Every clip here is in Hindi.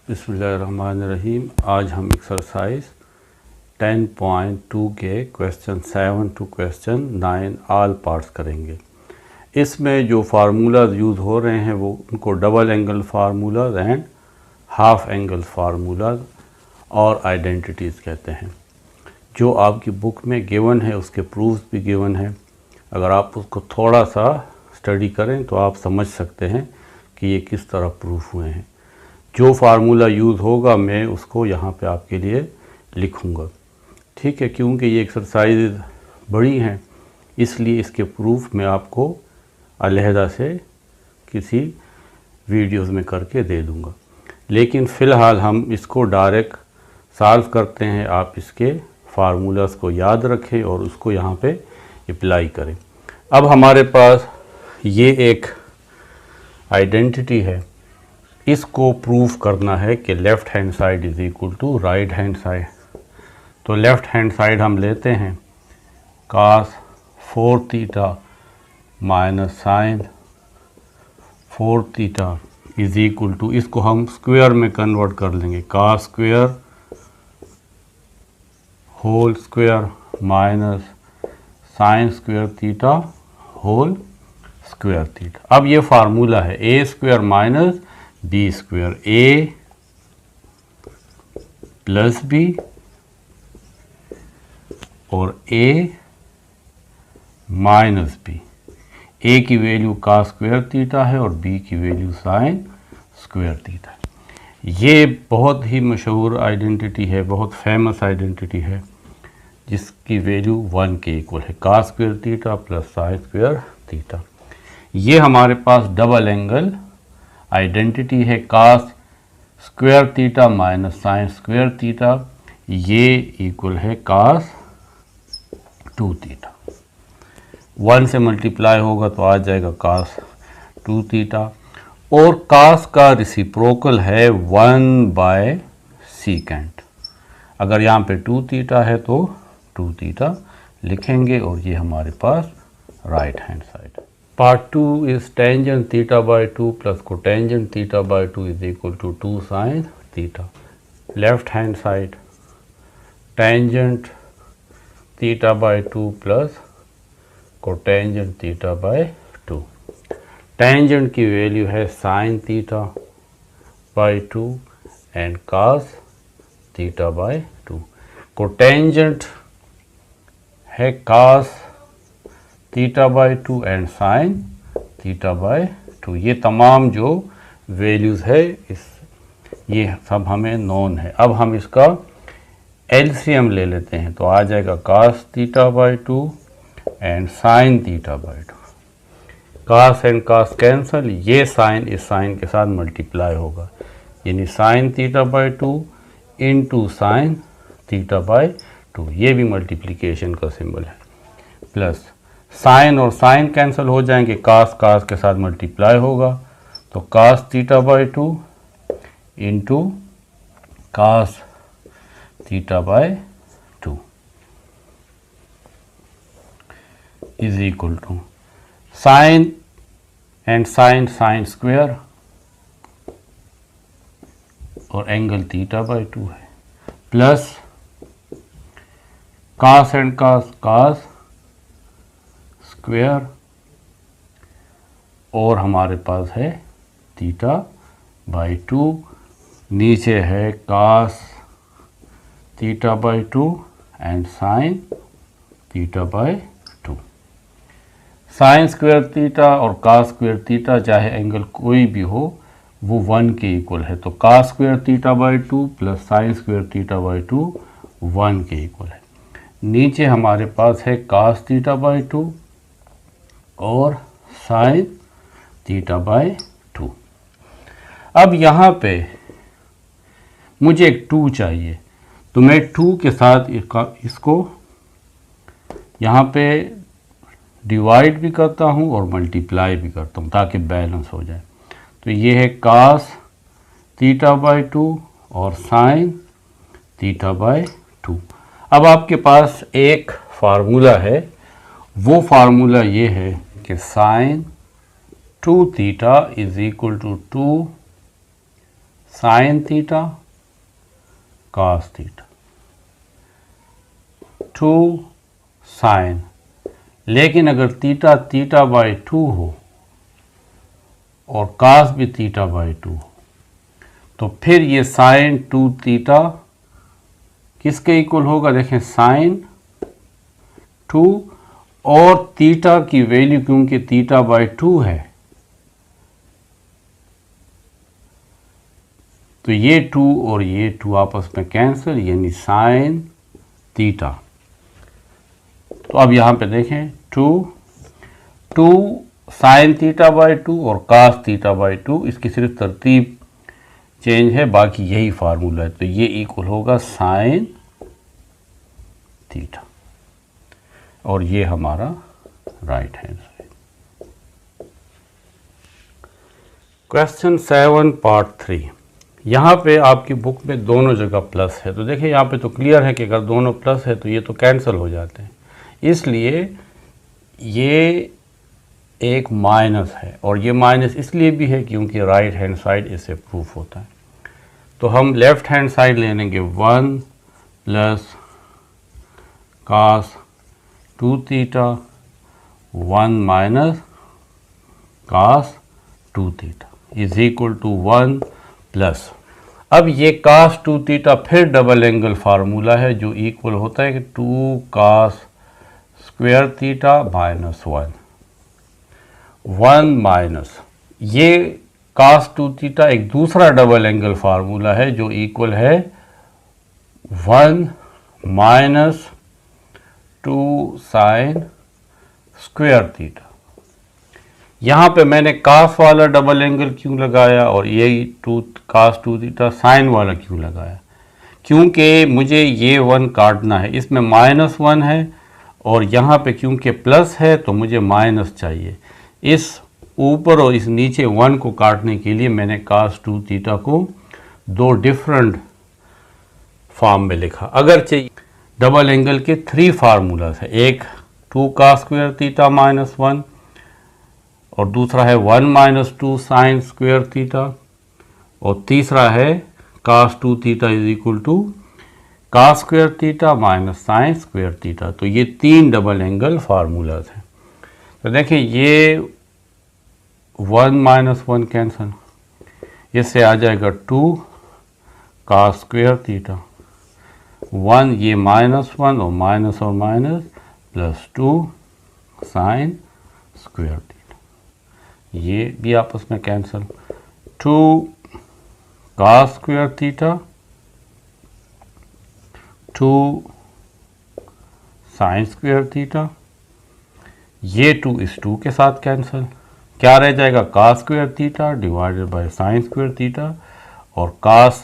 बिस्मिल्लाहिर्रहमानिर्रहीम। आज हम एक्सरसाइज 10.2 के question 7 to question 9 all parts करेंगे। इसमें जो फार्मूलाज यूज़ हो रहे हैं वो उनको double angle formulas and half angle formulas और आइडेंटिटीज़ कहते हैं। जो आपकी बुक में गिवन है उसके प्रूफ्स भी गिवन है। अगर आप उसको थोड़ा सा स्टडी करें तो आप समझ सकते हैं कि ये किस तरह प्रूफ हुए हैं। जो फार्मूला यूज़ होगा मैं उसको यहाँ पे आपके लिए लिखूँगा, ठीक है। क्योंकि ये एक्सरसाइज बड़ी हैं इसलिए इसके प्रूफ मैं आपको अलहदा से किसी वीडियोस में करके दे दूँगा। लेकिन फ़िलहाल हम इसको डायरेक्ट सॉल्व करते हैं। आप इसके फार्मूलास को याद रखें और उसको यहाँ पे अप्लाई करें। अब हमारे पास ये एक आइडेंटिटी है, इसको प्रूफ करना है कि left hand side is equal to right hand side. तो लेफ़्ट हैंड साइड हम लेते हैं cos 4 theta minus sine 4 theta is equal to, इसको हम स्क्वायर में कन्वर्ट कर लेंगे, cos square whole square minus sine square theta whole square theta. अब ये फार्मूला है a square minus B square, A plus B और ए माइनस बी। ए की वैल्यू cos स्क्वायर थीटा है और बी की वैल्यू साइन स्क्वायर थीटा है। ये बहुत ही मशहूर आइडेंटिटी है, बहुत फेमस आइडेंटिटी है, जिसकी वैल्यू 1 के इक्वल है, cos square theta plus sine square theta. ये हमारे पास डबल एंगल आइडेंटिटी है, cos square theta minus sine square theta, ये इक्वल है cos 2 थीटा। 1 से मल्टीप्लाई होगा तो आ जाएगा cos 2 थीटा और cos का रेसिप्रोकल है 1 बाय सीकेंट। अगर यहाँ पे 2 थीटा है तो 2 थीटा लिखेंगे और ये हमारे पास right hand side. Part 2 is tangent theta by 2 plus cotangent theta by 2 is equal to 2 sin theta. Left hand side tangent theta by 2 plus cotangent theta by 2. Tangent की वैल्यू है sin theta by 2 and cos theta by 2. Cotangent है cos theta by 2 and sine theta by 2। ये तमाम जो वैल्यूज़ है ये सब हमें नोन है। अब हम इसका एलसीएम ले लेते हैं तो आ जाएगा cos theta by 2 and sine theta by 2। cos and cos cancel, ये साइन इस साइन के साथ मल्टीप्लाई होगा, यानी sine theta by 2 into sine theta by 2। ये भी मल्टीप्लिकेशन का सिंबल है, प्लस साइन और साइन कैंसिल हो जाएंगे, cos के साथ मल्टीप्लाई होगा तो cos theta by 2 into cos theta by 2 is equal to sine and sine sine square और एंगल थीटा बाई 2 है, plus cos and cos square और हमारे पास है थीटा बाई 2, नीचे है cos theta by 2 and sine theta by 2। Sine square theta और cos स्क्वायर थीटा चाहे एंगल कोई भी हो वो 1 के इक्वल है, तो cos square theta by 2 plus sine square theta by 2 1 के इक्वल है। नीचे हमारे पास है cos थीटा बाई 2 और साइन थीटा बाई 2। अब यहाँ पे मुझे एक 2 चाहिए तो मैं 2 के साथ इसको यहाँ पे डिवाइड भी करता हूँ और मल्टीप्लाई भी करता हूँ ताकि बैलेंस हो जाए। तो ये है cos थीटा बाई 2 और sin थीटा बाई 2। अब आपके पास एक फार्मूला है, वो फार्मूला ये है कि sin 2 theta is equal to 2 sin theta cos theta, 2 sin, लेकिन अगर थीटा थीटा बाई 2 हो और cos भी थीटा बाई 2 हो तो फिर ये sin 2 थीटा किसके इक्वल होगा? देखें sin 2 और थीटा की वैल्यू क्योंकि थीटा बाई 2 है तो ये 2 और ये 2 आपस में कैंसिल, यानी sin थीटा। तो अब यहाँ पे देखें 2 sin थीटा बाई 2 और cos थीटा बाई 2, इसकी सिर्फ तरतीब चेंज है, बाकी यही फार्मूला है। तो ये इक्वल होगा sin थीटा और ये हमारा right hand side. Question 7 part 3। यहाँ पे आपकी बुक में दोनों जगह प्लस है, तो देखिए यहाँ पे तो क्लियर है कि अगर दोनों प्लस है तो ये तो कैंसिल हो जाते हैं, इसलिए ये एक माइनस है और ये माइनस इसलिए भी है क्योंकि राइट हैंड साइड इससे प्रूफ होता है। तो हम लेफ्ट हैंड साइड ले लेंगे 1 plus cos 2 theta 1 minus cos 2 theta is equal to 1 plus, अब ये cos 2 थीटा फिर डबल एंगल फार्मूला है जो इक्वल होता है कि 2 cos square theta minus 1 minus ये cos 2 थीटा एक दूसरा डबल एंगल फार्मूला है जो इक्वल है 1 माइनस 2 sin स्क्वायर थीटा। यहाँ पे मैंने cos वाला डबल एंगल क्यों लगाया और ये cos 2 थीटा sin वाला क्यों लगाया? क्योंकि मुझे ये 1 काटना है, इसमें -1 है और यहाँ पे क्योंकि प्लस है तो मुझे माइनस चाहिए। इस ऊपर और इस नीचे 1 को काटने के लिए मैंने cos 2 थीटा को दो डिफरेंट फॉर्म में लिखा। अगरचे डबल एंगल के 3 फार्मूलाज है, एक 2 cos स्क्वायर थीटा माइनस 1 और दूसरा है 1 माइनस 2 sin स्क्वायर थीटा और तीसरा है cos 2 theta is equal to cos square theta minus sin square theta. तो ये 3 डबल एंगल फार्मूलाज हैं। तो देखिए ये 1 माइनस 1 कैंसिल, इससे आ जाएगा 2 cos स्क्वायर थीटा 1, ये -1 और minus plus 2 sin square theta, ये भी आपस में cancel, 2 cos square theta 2 sin square theta, ये 2 इस 2 के साथ कैंसिल, क्या रह जाएगा cos square theta divided bye sin square theta और cos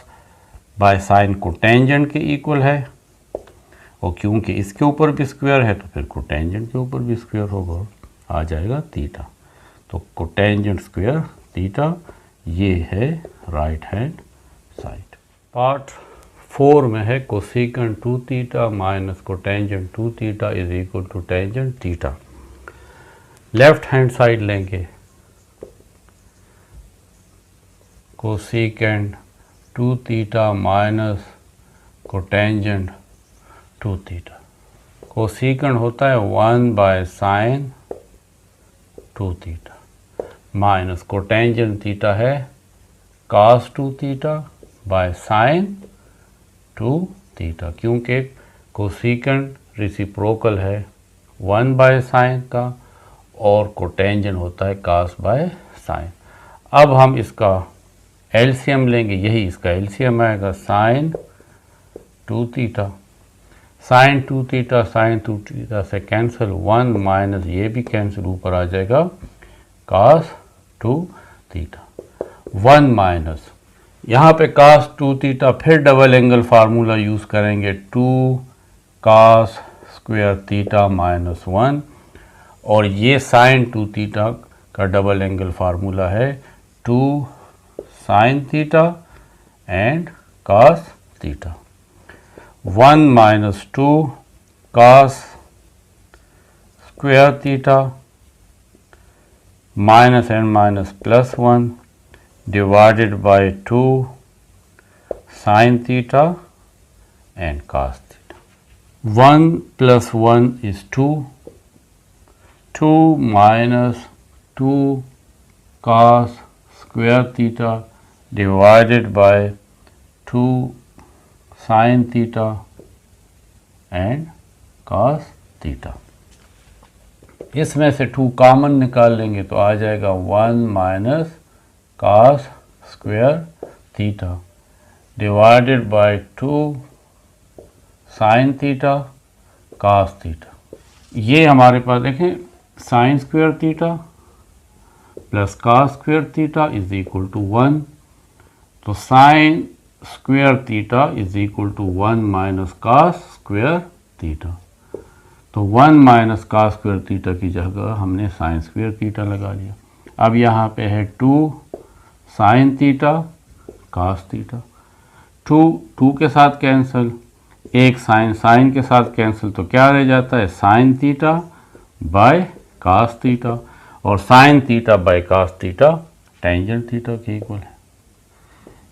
बाय sin कोटेंजेंट के इक्वल है और क्योंकि इसके ऊपर भी स्क्वायर है तो फिर कोटेंजेंट के ऊपर भी स्क्वायर होगा, आ जाएगा थीटा। तो कोटेंजेंट स्क्वायर थीटा ये है राइट हैंड साइड। पार्ट 4 में है cosecant 2 theta minus cotangent 2 theta is equal to tangent theta. Left hand side लेंगे, cosecant 2 theta minus cotangent 2 theta. Cosecant होता है 1 by sine 2 theta minus cotangent theta है cos 2 theta by sine 2 theta, क्योंकि कोसेकेंट रेसिप्रोकल है 1 बाय साइन का और कोटेंजेंट होता है cos बाय साइन। अब हम इसका एलसीएम लेंगे, यही इसका एलसीएम आएगा sine 2 theta, sine 2 theta sine 2 theta से कैंसिल, 1 माइनस ये भी कैंसिल, ऊपर आ जाएगा cos 2 थीटा, 1 माइनस यहाँ पे cos 2 थीटा फिर डबल एंगल फार्मूला यूज़ करेंगे 2 cos स्क्वायर थीटा माइनस 1 और ये साइन 2 थीटा का डबल एंगल फार्मूला है 2 sin theta and cos theta. 1 minus 2 cos square theta minus and minus plus 1 divided by 2 sin theta and cos theta. 1 plus 1 is 2. 2 minus 2 cos square theta divided by 2 sin theta and cos theta. इसमें से 2 कॉमन निकाल लेंगे तो आ जाएगा 1 minus cos square theta divided by 2 sin theta cos theta. ये हमारे पास देखें sin square theta plus cos square theta is equal to 1. तो sin square theta is equal to 1 minus cos square theta. तो 1 माइनस cos स्क्वायर थीटा की जगह हमने sin स्क्वायर थीटा लगा लिया. अब यहाँ पे है 2 sin थीटा cos थीटा. 2 के साथ कैंसिल, एक sin के साथ कैंसिल, तो क्या रह जाता है sin theta by cos theta, और sin theta by cos theta tangent theta के इक्वल है.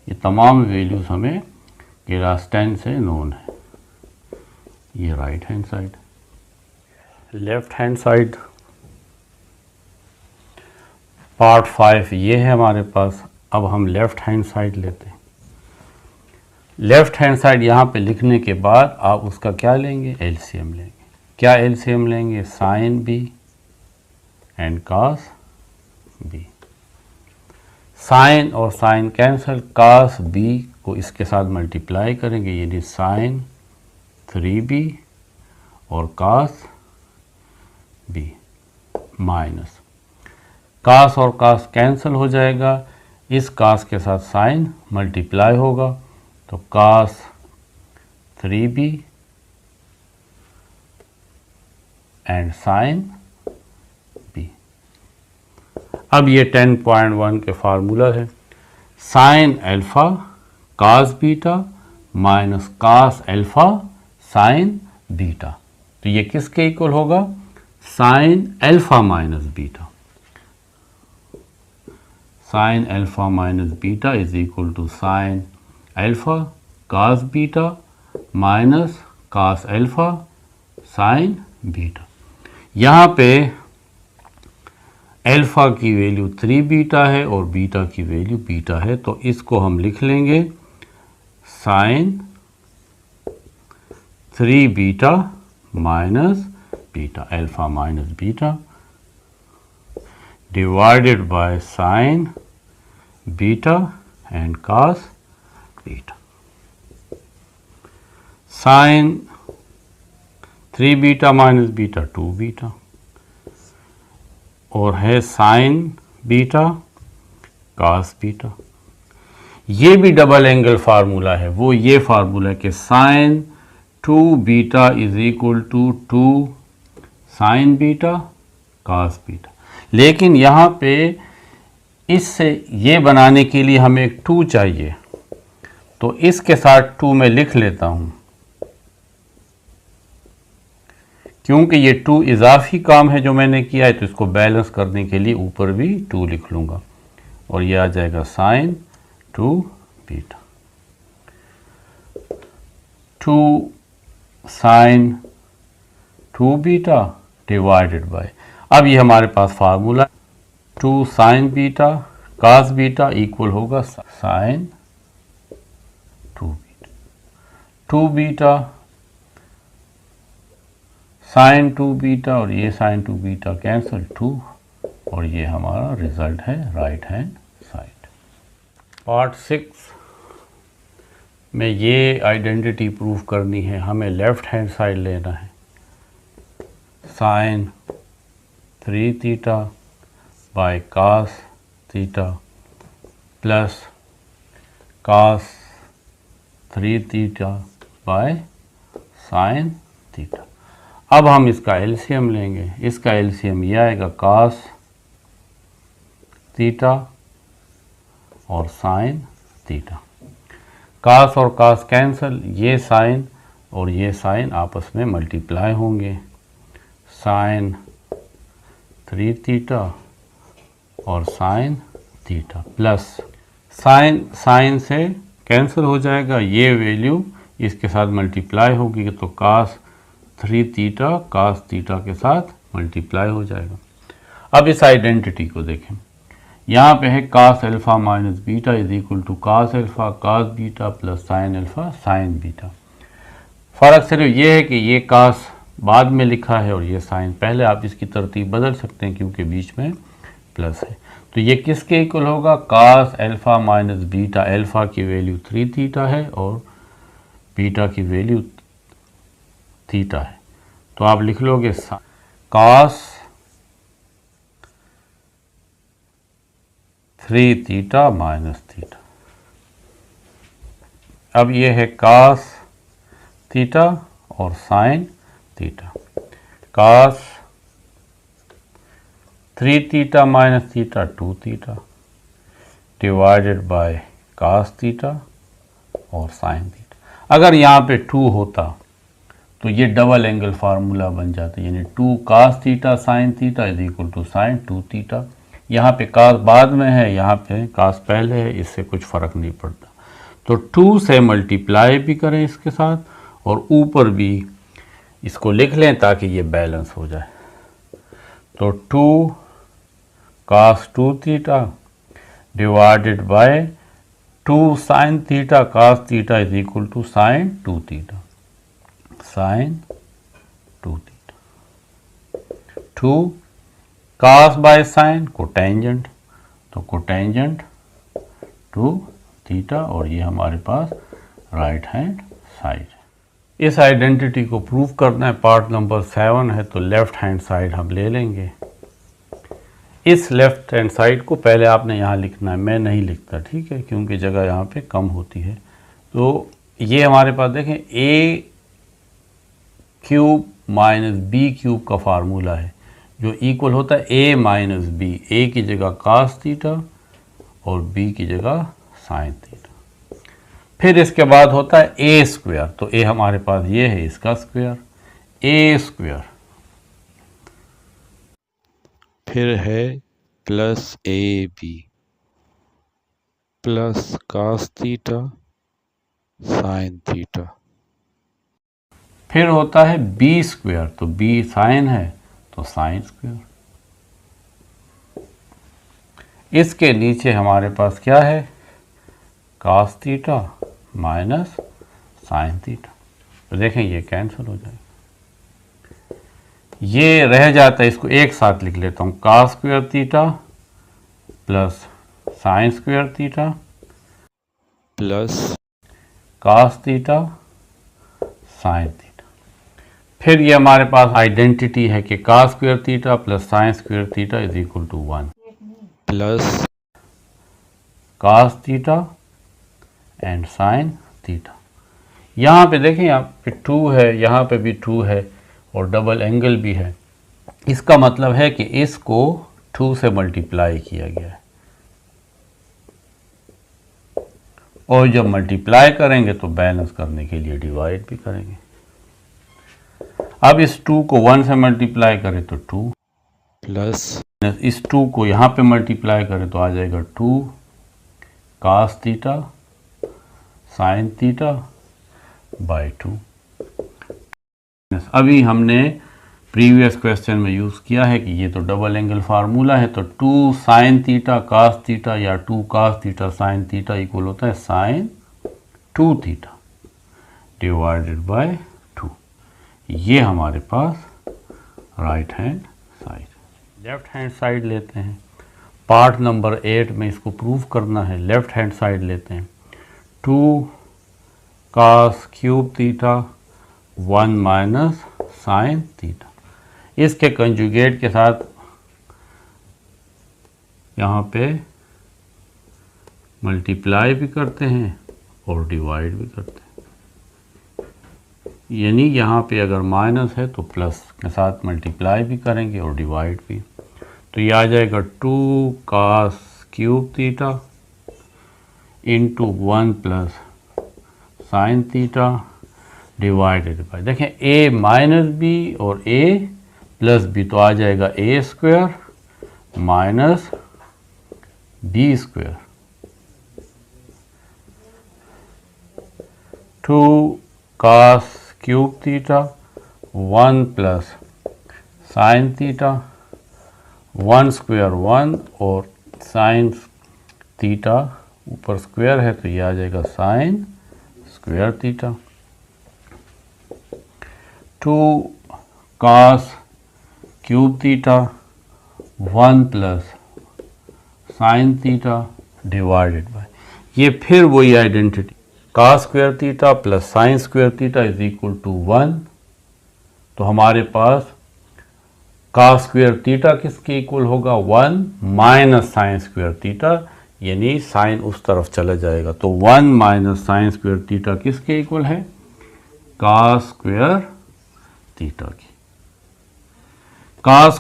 ये तमाम वैल्यूज हमें केरास्टेन से नोन है. ये right hand side. Left hand side part 5 ये है हमारे पास. अब हम लेफ्ट हैंड साइड लेते हैं. लेफ्ट हैंड साइड यहाँ पे लिखने के बाद आप उसका क्या लेंगे, एलसीएम लेंगे. क्या एलसीएम लेंगे, sine b and cos b. Sine और साइन कैंसिल, कॉस बी को इसके साथ मल्टीप्लाई करेंगे, यानी साइन 3b और कॉस बी माइनस कॉस और कॉस कैंसिल हो जाएगा. इस कॉस के साथ साइन मल्टीप्लाई होगा तो cos 3b and sign b. अब ये 10.1 के फार्मूला है. Sine alpha cos beta minus cos alpha sine beta. तो ये किसके इक्वल होगा, sine alpha minus beta. Sine alpha minus beta is equal to sine alpha cos beta minus cos alpha sine beta. यहाँ पे अल्फा की वैल्यू 3 बीटा है और बीटा की वैल्यू बीटा है, तो इसको हम लिख लेंगे sine 3 beta minus beta, alpha minus beta divided by sine beta and cos beta. Sine 3 beta minus beta 2 beta, और है साइन बीटा कॉस बीटा. ये भी डबल एंगल फार्मूला है. वो ये फार्मूला है कि sine 2 beta is equal to 2 sine beta cos beta. लेकिन यहाँ पे इससे ये बनाने के लिए हमें एक 2 चाहिए, तो इसके साथ 2 मैं लिख लेता हूँ, क्योंकि ये 2 इजाफी काम है जो मैंने किया है, तो इसको बैलेंस करने के लिए ऊपर भी 2 लिख लूँगा और ये आ जाएगा sine 2 beta. 2 sine 2 beta divided by, अब ये हमारे पास formula 2 sine beta cos beta equal होगा sine 2 beta. 2 beta sine 2 beta और ये साइन 2 बीटा कैंसिल 2, और ये हमारा रिजल्ट है राइट हैंड साइड. पार्ट 6 में ये आइडेंटिटी प्रूव करनी है. हमें लेफ्ट हैंड साइड लेना है. Sine 3 theta by cos theta plus cos 3 theta by sine theta. अब हम इसका एलसीएम लेंगे. इसका एलसीएम ये आएगा कॉस थीटा और साइन थीटा। कास और कास कैंसिल, ये साइन और ये साइन आपस में मल्टीप्लाई होंगे, साइन 3 थीटा और sine theta plus sine sine से कैंसिल हो जाएगा, ये वैल्यू इसके साथ मल्टीप्लाई होगी तो कास 3 थीटा कास थीटा के साथ मल्टीप्लाई हो जाएगा। अब इस आइडेंटिटी को देखें, यहाँ पे है cos alpha minus beta is equal to cos alpha cos beta plus sine alpha sine beta. फ़र्क सिर्फ ये है कि ये कास बाद में लिखा है और ये साइन पहले। आप इसकी तरतीब बदल सकते हैं क्योंकि बीच में प्लस है। तो ये किसके इक्वल होगा, cos alpha minus beta. Alpha की वैल्यू 3 थीटा है और बीटा की वैल्यू थीटा है, तो आप लिख लोगे कास 3 थीटा माइनस थीटा। अब ये है कास थीटा और sine theta. Cos 3 theta minus theta 2 theta divided by cos theta और साइन थीटा। अगर यहाँ पे 2 होता तो ये डबल एंगल फार्मूला बन जाता, यानी 2 cos theta sine theta is equal to sine 2 theta. यहाँ पे कास बाद में है, यहाँ पे कास पहले है, इससे कुछ फ़र्क नहीं पड़ता। तो 2 से मल्टीप्लाई भी करें इसके साथ और ऊपर भी इसको लिख लें ताकि ये बैलेंस हो जाए। तो 2 cos 2 theta divided by 2 sine theta cos theta is equal to sine 2 theta, sine 2 theta. 2 cos by sine cotangent, तो कोटेंजेंट 2 थीटा और ये हमारे पास राइट हैंड साइड है। इस आइडेंटिटी को प्रूव करना है, पार्ट नंबर 7 है, तो लेफ्ट हैंड साइड हम ले लेंगे। इस लेफ्ट हैंड साइड को पहले आपने यहाँ लिखना है, मैं नहीं लिखता, ठीक है, क्योंकि जगह यहाँ पे कम होती है। तो ये हमारे पास देखें a cube minus b cube का फार्मूला है जो इक्वल होता है a माइनस बी। a की जगह कास थीटा और b की जगह साइन थीटा। फिर इसके बाद होता है a स्क्वायर, तो a हमारे पास ये है, इसका स्क्वायर a स्क्वायर। फिर है plus a b plus cos theta sine theta. फिर होता है b स्क्वायर, तो b साइन है तो साइन स्क्वायर। इसके नीचे हमारे पास क्या है, cos theta minus sine theta. तो देखें ये कैंसिल हो जाएगा, ये रह जाता है, इसको एक साथ लिख लेता हूँ, cos square theta plus sine square theta plus cos theta sine theta. फिर ये हमारे पास आइडेंटिटी है कि cos square theta plus sine square theta is equal to 1 plus cos theta and sine theta. यहाँ पे देखें, यहाँ पे 2 है, यहाँ पे भी 2 है और डबल एंगल भी है। इसका मतलब है कि इसको 2 से मल्टीप्लाई किया गया है और जब मल्टीप्लाई करेंगे तो बैलेंस करने के लिए डिवाइड भी करेंगे। अब इस 2 को 1 से मल्टीप्लाई करें तो 2 प्लस इस 2 को यहाँ पे मल्टीप्लाई करें तो आ जाएगा 2 cos theta sine theta by 2। अभी हमने प्रीवियस क्वेश्चन में यूज़ किया है कि ये तो डबल एंगल फार्मूला है, तो 2 साइन थीटा कास थीटा या 2 cos theta sine theta equal होता है साइन 2 थीटा डिवाइडेड बाय 2। ये हमारे पास right hand side. Left hand side लेते हैं, पार्ट नंबर 8 में इसको प्रूव करना है। लेफ्ट हैंड साइड लेते हैं, 2 cos cube theta 1 minus sine theta. इसके कंजुगेट के साथ यहाँ पे मल्टीप्लाई भी करते हैं और डिवाइड भी करते हैं, यानी यहाँ पे अगर माइनस है तो प्लस के साथ मल्टीप्लाई भी करेंगे और डिवाइड भी। तो ये आ जाएगा 2 cos cube theta into 1 plus sine theta divided by, देखें a माइनस बी और a प्लस बी, तो आ जाएगा a square minus B square 2 cos cube theta 1 plus sine theta 1 square 1 और साइन थीटा ऊपर स्क्वायर है तो ये आ जाएगा sine square theta 2 cos cube theta 1 plus sine theta divided by, ये फिर वही identity cos square theta plus sine square theta is equal to 1। तो हमारे पास cos स्क्वायर थीटा किसके इक्वल होगा 1 माइनस साइन स्क्वायर थीटा, यानी साइन उस तरफ चला जाएगा, तो 1 माइनस साइन स्क्वायर थीटा किसके इक्वल है cos स्क्वायर थीटा की। cos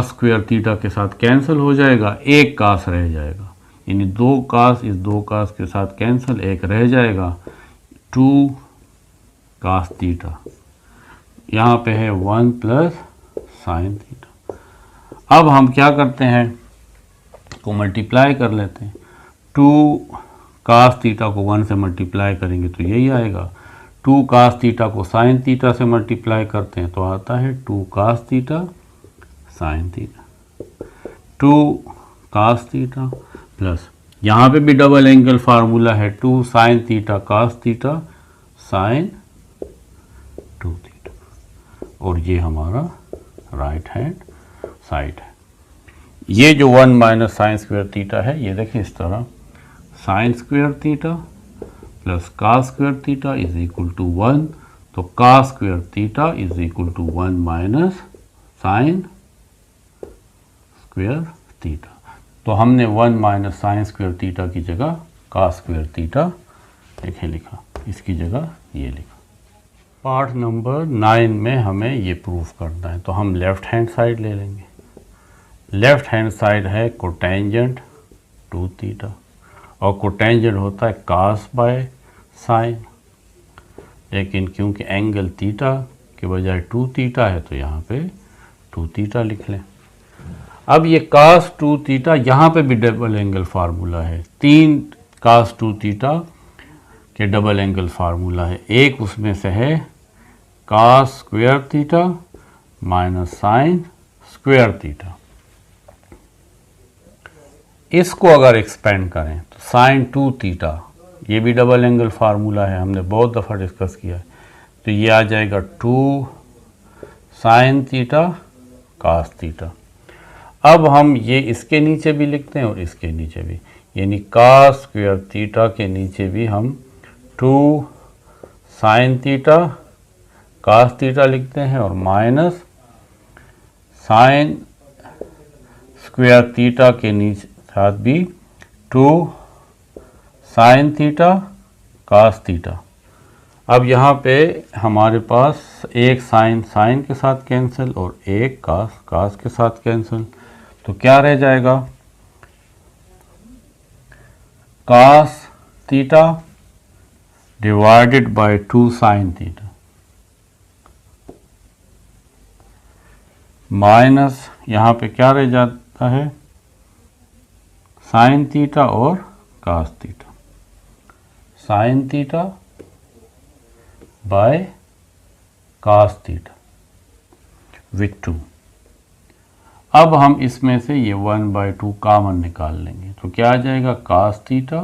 स्क्वायर थीटा के साथ कैंसिल हो जाएगा, एक cos रह जाएगा, यानी 2 cos इस 2 cos के साथ कैंसिल, एक रह जाएगा 2 cos थीटा, यहाँ पे है 1 प्लस साइन थीटा। अब हम क्या करते हैं, को मल्टीप्लाई कर लेते हैं, 2 cos थीटा को 1 से मल्टीप्लाई करेंगे तो यही आएगा, 2 cos थीटा को साइन थीटा से मल्टीप्लाई करते हैं तो आता है 2 cos theta sine theta, 2 cos theta plus यहाँ पे भी डबल एंगल फार्मूला है 2 sine theta cos theta sine 2 theta, और ये हमारा राइट हैंड साइड है। ये जो 1 माइनस साइन स्क्वायर थीटा है, ये देखिए इस तरह sine square theta plus cos square theta is equal to 1, तो cos square theta is equal to 1 minus sine square theta. तो हमने 1 माइनस साइन स्क्वायर थीटा की जगह cos स्क्वायर थीटा लिखा, इसकी जगह ये लिखा। पार्ट नंबर 9 में हमें ये प्रूफ करना है, तो हम लेफ़्ट हैंड साइड ले लेंगे। लेफ़्ट हैंड साइड है कोटेंजेंट 2 थीटा, और कोटेंजेंट होता है cos बाय साइन, लेकिन क्योंकि एंगल थीटा के बजाय 2 थीटा है तो यहाँ पे 2 थीटा लिख लें। अब ये cos 2 थीटा, यहाँ पे भी डबल एंगल फार्मूला है, 3 cos 2 थीटा के डबल एंगल फार्मूला है, एक उसमें से है cos square theta minus sine square theta. इसको अगर एक्सपेंड करें तो साइन 2 थीटा, ये भी डबल एंगल फार्मूला है, हमने बहुत दफ़ा डिस्कस किया है, तो ये आ जाएगा 2 साइन थीटा cos थीटा। अब हम ये इसके नीचे भी लिखते हैं और इसके नीचे भी, यानी cos स्क्वायर थीटा के नीचे भी हम 2 साइन थीटा cos थीटा लिखते हैं और माइनस साइन स्क्वायर थीटा के नीचे साथ भी 2 साइन थीटा cos थीटा। अब यहाँ पे हमारे पास एक साइन के साथ कैंसिल और एक cos के साथ कैंसिल, तो क्या रह जाएगा cos theta divided by 2 sine theta minus यहाँ पे क्या रह जाता है साइन थीटा और cos theta, sine theta by cos theta with 2। अब हम इसमें से ये 1/2 कॉमन निकाल लेंगे, तो क्या आ जाएगा cos theta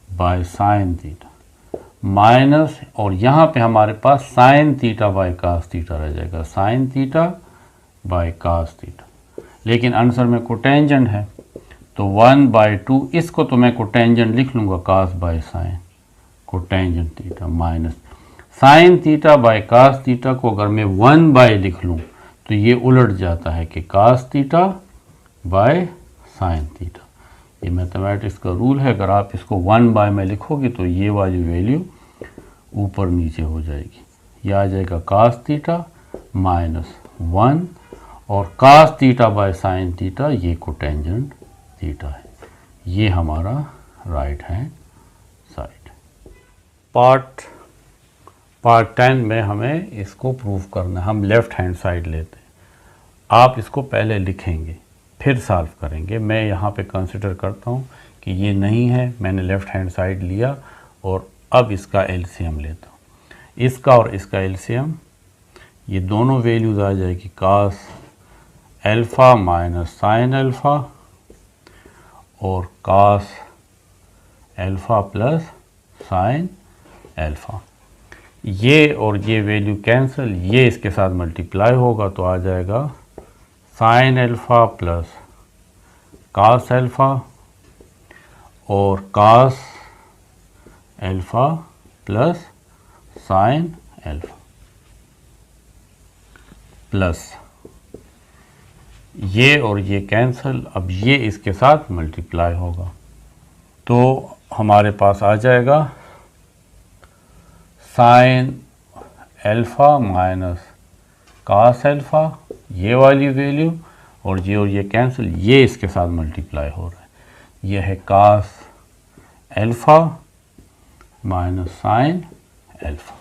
by sine theta minus, और यहाँ पे हमारे पास sine theta by cos theta रह जाएगा, sine theta by cos theta, लेकिन आंसर में कोटेंजेंट है तो 1/2, इसको तो मैं कोटेंजेंट लिख लूँगा cos bye sine cotangent theta minus sine theta by cos theta को अगर मैं 1 लिख लूँ तो ये उलट जाता है कि cos theta by sine theta. ये मैथमेटिक्स का रूल है, अगर आप इसको 1 में लिखोगे तो ये वाली वैल्यू ऊपर नीचे हो जाएगी, ये आ जाएगा cos थीटा माइनस 1, और cos theta by sine theta ये कोटेंजेंट थीटा है। ये हमारा राइट हैंड साइड। पार्ट 10 में हमें इसको प्रूव करना है। हम लेफ़्ट हैंड साइड लेते हैं। आप इसको पहले लिखेंगे फिर सॉल्व करेंगे। मैं यहाँ पे कंसिडर करता हूँ कि ये नहीं है, मैंने लेफ़्ट हैंड साइड लिया और अब इसका एलसीएम लेता हूँ। इसका और इसका एलसीएम, ये दोनों वैल्यूज़ आ जाएगी cos alpha minus sine alpha और cos alpha plus sine alpha. ये और ये वैल्यू कैंसिल, ये इसके साथ मल्टीप्लाई होगा तो आ जाएगा sine alpha plus cos alpha और cos alpha plus sine alpha plus ये और ये कैंसिल, अब ये इसके साथ मल्टीप्लाई होगा तो हमारे पास आ जाएगा sine alpha minus cos alpha, ये वाली वैल्यू और ये कैंसिल, ये इसके साथ मल्टीप्लाई हो रहा है। ये है cos alpha minus sine alpha.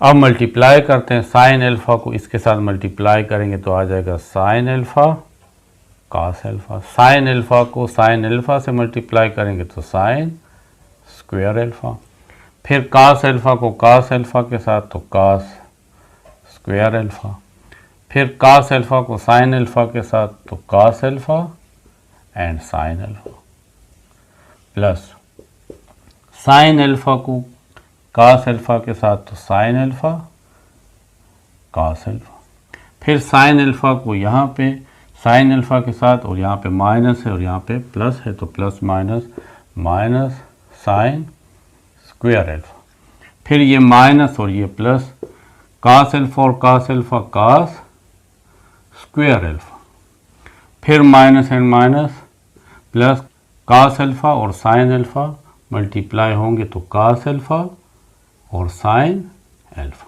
अब मल्टीप्लाई करते हैं, साइन अल्फ़ा को इसके साथ मल्टीप्लाई करेंगे तो आ जाएगा sign alpha cos alpha. Sine alpha को साइन अल्फ़ा से मल्टीप्लाई करेंगे तो साइन स्क्वायर अल्फ़ा। फिर cos अल्फ़ा को cos अल्फ़ा के साथ तो cos स्क्वायर अल्फ़ा। फिर cos अल्फ़ा को साइन अल्फ़ा के साथ तो cos alpha and sine alpha plus sine alpha को cos अल्फ़ा के साथ तो साइन अल्फ़ा cos अल्फ़ा। फिर साइन अल्फ़ा को यहाँ पे साइन अल्फ़ा के साथ और यहाँ पे माइनस है और यहाँ पे प्लस है तो plus minus minus sine square alpha. फिर ये माइनस और ये प्लस cos अल्फ़ा और cos alpha cos square alpha. फिर minus and minus plus cos alpha और साइन अल्फ़ा मल्टीप्लाई होंगे तो cos अल्फ़ा और sine alpha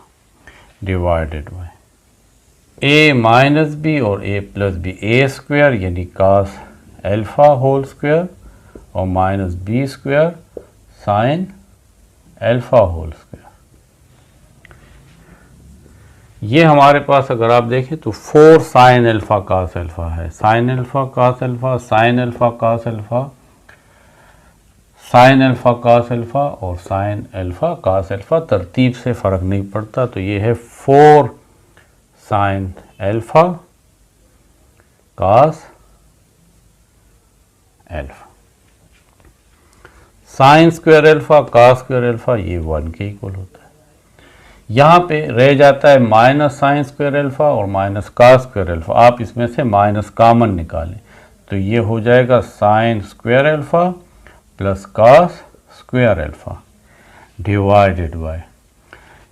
divided by a minus B और a plus B, a square यानी cos अल्फ़ा होल स्क्वायर और minus B square sine alpha whole square. ये हमारे पास अगर आप देखें तो 4 साइन अल्फ़ा cos अल्फ़ा है, sign alpha cos alpha, sign alpha cos alpha, sign alpha cos alpha और साइन अल्फ़ा cos अल्फ़ा। तरतीब से फ़र्क नहीं पड़ता तो ये है 4 sign alpha cos alpha. Sign square alpha cos square alpha ये 1 के इक्वल होता है। यहाँ पे रह जाता है माइनस साइन स्क्वायर अल्फ़ा और माइनस cos स्क्वायर अल्फ़ा। आप इसमें से माइनस कॉमन निकालें तो ये हो जाएगा sine square alpha plus cos square alpha divided by,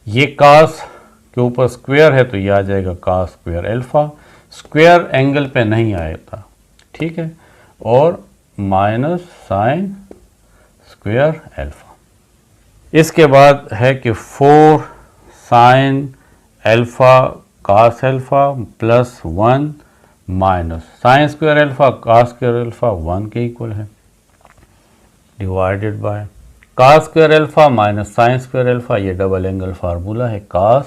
ये cos के ऊपर स्क्वायर है तो ये आ जाएगा cos square alpha. Square angle पे नहीं आएगा, ठीक है, और माइनस साइन स्क्वायर अल्फ़ा। इसके बाद है कि 4 sign alpha cos alpha plus 1 minus sine square alpha cos square alpha 1 के इक्वल है divided by cos square alpha minus sine square alpha, ये डबल एंगल फार्मूला है cos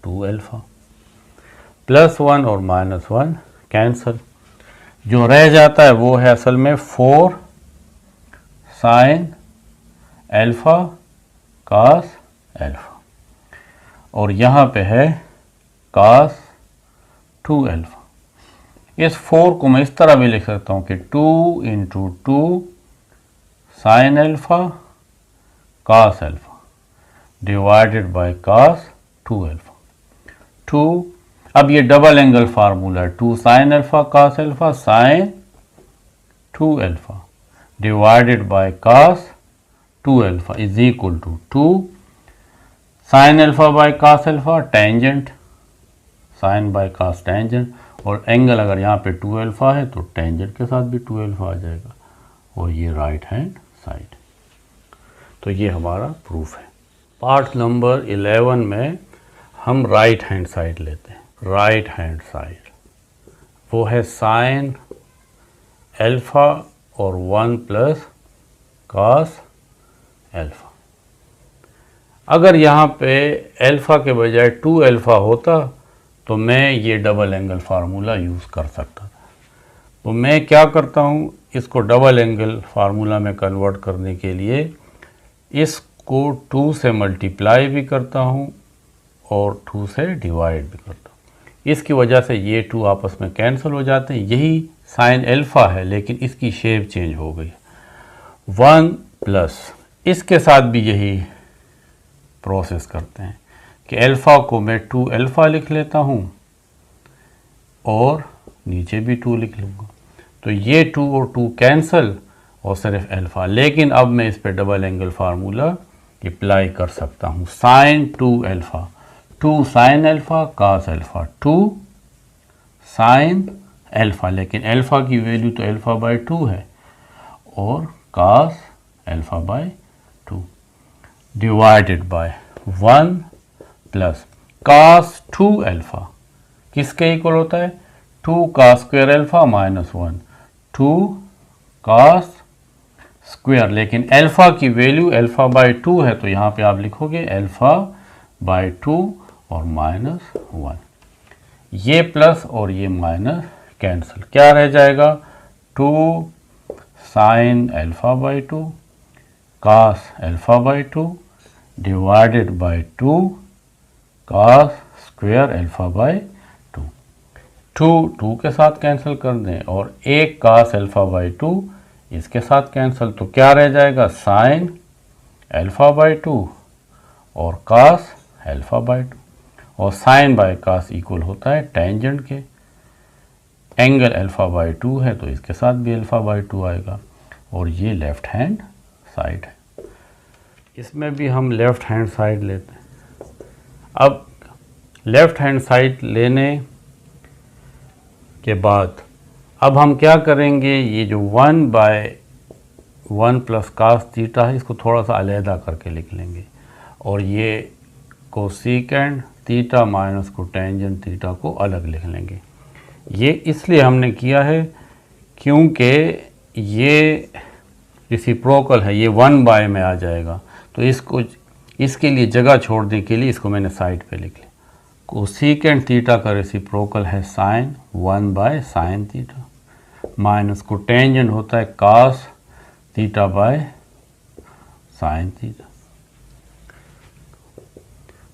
2 अल्फ़ा प्लस 1 और माइनस 1 कैंसिल। जो रह जाता है वो है असल में 4 साइन अल्फ़ा cos अल्फ़ा और यहाँ पे है cos 2 अल्फ़ा। इस 4 को मैं इस तरह भी लिख सकता हूँ कि 2 into 2 sine alpha cos alpha divided by cos 2 alpha. 2, अब ये डबल एंगल फार्मूला है, 2 sine alpha cos alpha sine 2 alpha divided by cos 2 alpha is equal to 2 sine alpha by cos alpha tangent, sine by cos tangent, और एंगल अगर यहाँ पे 2 अल्फ़ा है तो टेंजेंट के साथ भी 2 अल्फ़ा आ जाएगा और ये राइट हैंड साइड। तो ये हमारा प्रूफ है। पार्ट नंबर 11 में हम राइट हैंड साइड लेते हैं। राइट हैंड साइड वो है साइन अल्फ़ा और 1 प्लस कॉस अल्फ़ा। अगर यहाँ पे अल्फ़ा के बजाय 2 अल्फ़ा होता तो मैं ये डबल एंगल फार्मूला यूज़ कर सकता था। तो मैं क्या करता हूँ, इसको डबल एंगल फार्मूला में कन्वर्ट करने के लिए इसको 2 से मल्टीप्लाई भी करता हूँ और 2 से डिवाइड भी करता हूँ। इसकी वजह से ये 2 आपस में कैंसिल हो जाते हैं। यही साइन अल्फ़ा है, लेकिन इसकी शेप चेंज हो गई। 1 प्लस इसके साथ भी यही प्रोसेस करते हैं कि अल्फ़ा को मैं 2 अल्फ़ा लिख लेता हूँ और नीचे भी 2 लिख लूँगा। तो ये 2 और 2 कैंसिल और सिर्फ अल्फ़ा। लेकिन अब मैं इस पे डबल एंगल फार्मूला अप्लाई कर सकता हूँ। Sine 2 alpha, 2 sine alpha cos alpha, 2 sine alpha, लेकिन अल्फ़ा की वैल्यू तो अल्फ़ा बाय 2 है, और cos alpha by 2 divided by 1 plus cos 2 alpha किसके इक्वल होता है, 2 cos square alpha minus 1, 2 cos square, लेकिन अल्फ़ा की वैल्यू अल्फ़ा बाय 2 है, तो यहाँ पे आप लिखोगे अल्फ़ा बाय 2 और माइनस 1। ये प्लस और ये माइनस कैंसिल, क्या रह जाएगा, 2 sine alpha by 2 cos alpha by 2 divided by 2 cos square alpha by 2 2 के साथ कैंसिल कर दें और 1 कॉस अल्फ़ा बाय 2 इसके साथ कैंसिल, तो क्या रह जाएगा, साइन अल्फ़ा बाय 2 और कॉस अल्फ़ा बाय 2, और साइन बाय कॉस इक्वल होता है टेंजेंट के। एंगल अल्फ़ा बाय 2 है तो इसके साथ भी अल्फ़ा बाय 2 आएगा, और ये लेफ़्ट हैंड साइड है। इसमें भी हम लेफ़्ट हैंड साइड लेते हैं। अब लेफ़्ट हैंड साइड लेने के बाद अब हम क्या करेंगे, ये जो 1 बाय 1 प्लस कॉस थीटा है इसको थोड़ा सा अलहदा करके लिख लेंगे, और ये कोसेकेंट थीटा माइनस को टेंजेंट थीटा को अलग लिख लेंगे। ये इसलिए हमने किया है क्योंकि ये रेसिप्रोकल है, ये 1 बाय में आ जाएगा, तो इसको इसके लिए जगह छोड़ने के लिए इसको मैंने साइड पे लिख लिया। कोसेकेंट थीटा का रेसिप्रोकल है sine 1 by sine theta, minus को टेंजेंट होता है cos theta by sine theta.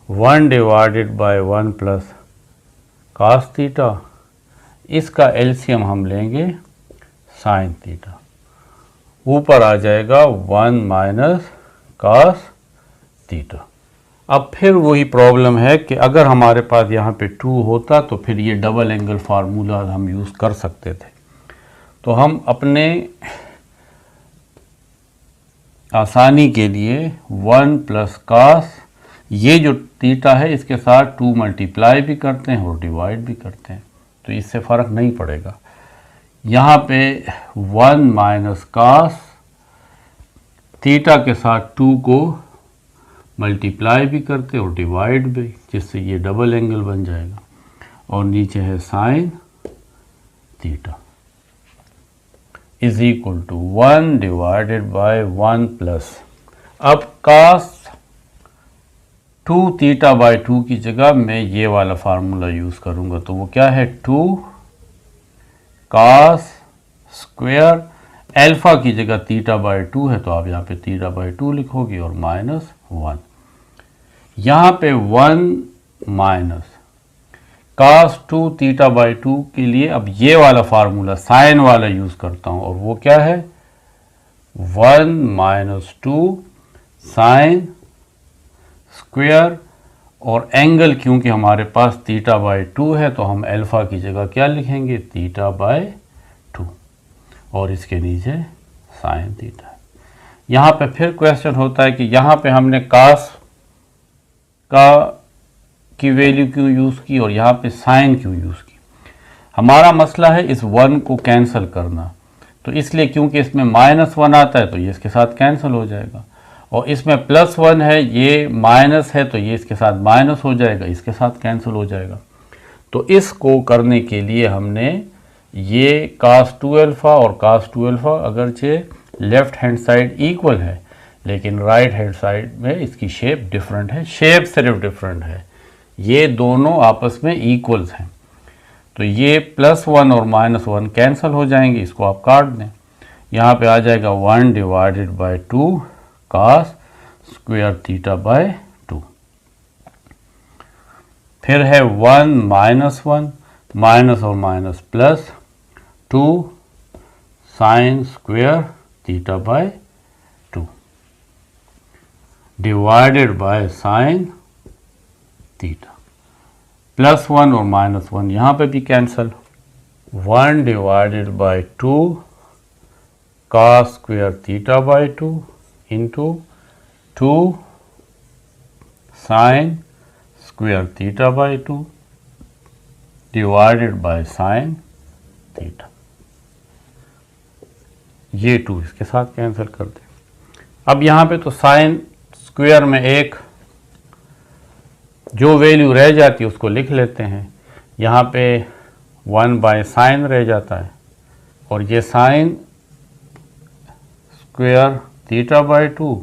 1 divided by 1 plus cos theta, इसका एलसीएम हम लेंगे साइन थीटा, ऊपर आ जाएगा 1 माइनस कॉस थीटा। अब फिर वही प्रॉब्लम है कि अगर हमारे पास यहाँ पे 2 होता तो फिर ये डबल एंगल फार्मूला हम यूज़ कर सकते थे। तो हम अपने आसानी के लिए 1 प्लस कॉस, ये जो थीटा है इसके साथ 2 मल्टीप्लाई भी करते हैं और डिवाइड भी करते हैं, तो इससे फ़र्क नहीं पड़ेगा। यहाँ पे 1 माइनस कॉस थीटा के साथ 2 को मल्टीप्लाई भी करते और डिवाइड भी, जिससे ये डबल एंगल बन जाएगा, और नीचे है sine theta is equal to 1 divided by 1 plus, अब कॉस 2 थीटा बाय 2 की जगह मैं ये वाला फार्मूला यूज़ करूँगा, तो वो क्या है, 2 कॉस स्क्वायर, अल्फ़ा की जगह थीटा बाय 2 है तो आप यहाँ पे थीटा बाय 2 लिखोगे, और माइनस 1, यहाँ पे 1 माइनस कॉस 2 थीटा बाय 2 के लिए अब ये वाला फार्मूला साइन वाला यूज़ करता हूँ, और वो क्या है, 1 माइनस 2 साइन स्क्वायर, और एंगल क्योंकि हमारे पास थीटा बाय 2 है तो हम अल्फ़ा की जगह क्या लिखेंगे, थीटा बाय 2, और इसके नीचे साइन थीटा है। यहाँ पे फिर क्वेश्चन होता है कि यहाँ पे हमने कॉस की वैल्यू क्यों यूज़ की और यहाँ पे साइन क्यों यूज़ की। हमारा मसला है इस 1 को कैंसिल करना, तो इसलिए क्योंकि इसमें -1 आता है तो ये इसके साथ कैंसिल हो जाएगा, और इसमें +1 है, ये माइनस है तो ये इसके साथ माइनस हो जाएगा, इसके साथ कैंसिल हो जाएगा। तो इसको करने के लिए हमने ये cos 2 अल्फ़ा और cos 2 अल्फ़ा अगरचे लेफ़्ट हैंड साइड इक्वल है, लेकिन राइट हैंड साइड में इसकी शेप डिफरेंट है, शेप सिर्फ डिफरेंट है। ये दोनों आपस में इक्वल्स हैं, तो ये +1 और -1 कैंसिल हो जाएंगे, इसको आप काट दें। यहाँ पे आ जाएगा 1 divided by 2 cos square theta by 2। फिर है 1 -1 माइनस और minus plus 2 sine square theta by 2 divided by sine theta. +1 और -1 यहाँ पे भी cancel. 1 divided by 2 cos square theta by 2 into 2 sine square theta by 2 divided by sine theta. ये 2 इसके साथ कैंसिल कर दें। अब यहाँ पे तो साइन स्क्वायर में एक जो वैल्यू रह जाती है उसको लिख लेते हैं। यहाँ पे 1 बाय साइन रह जाता है और ये साइन स्क्वायर थीटा बाय 2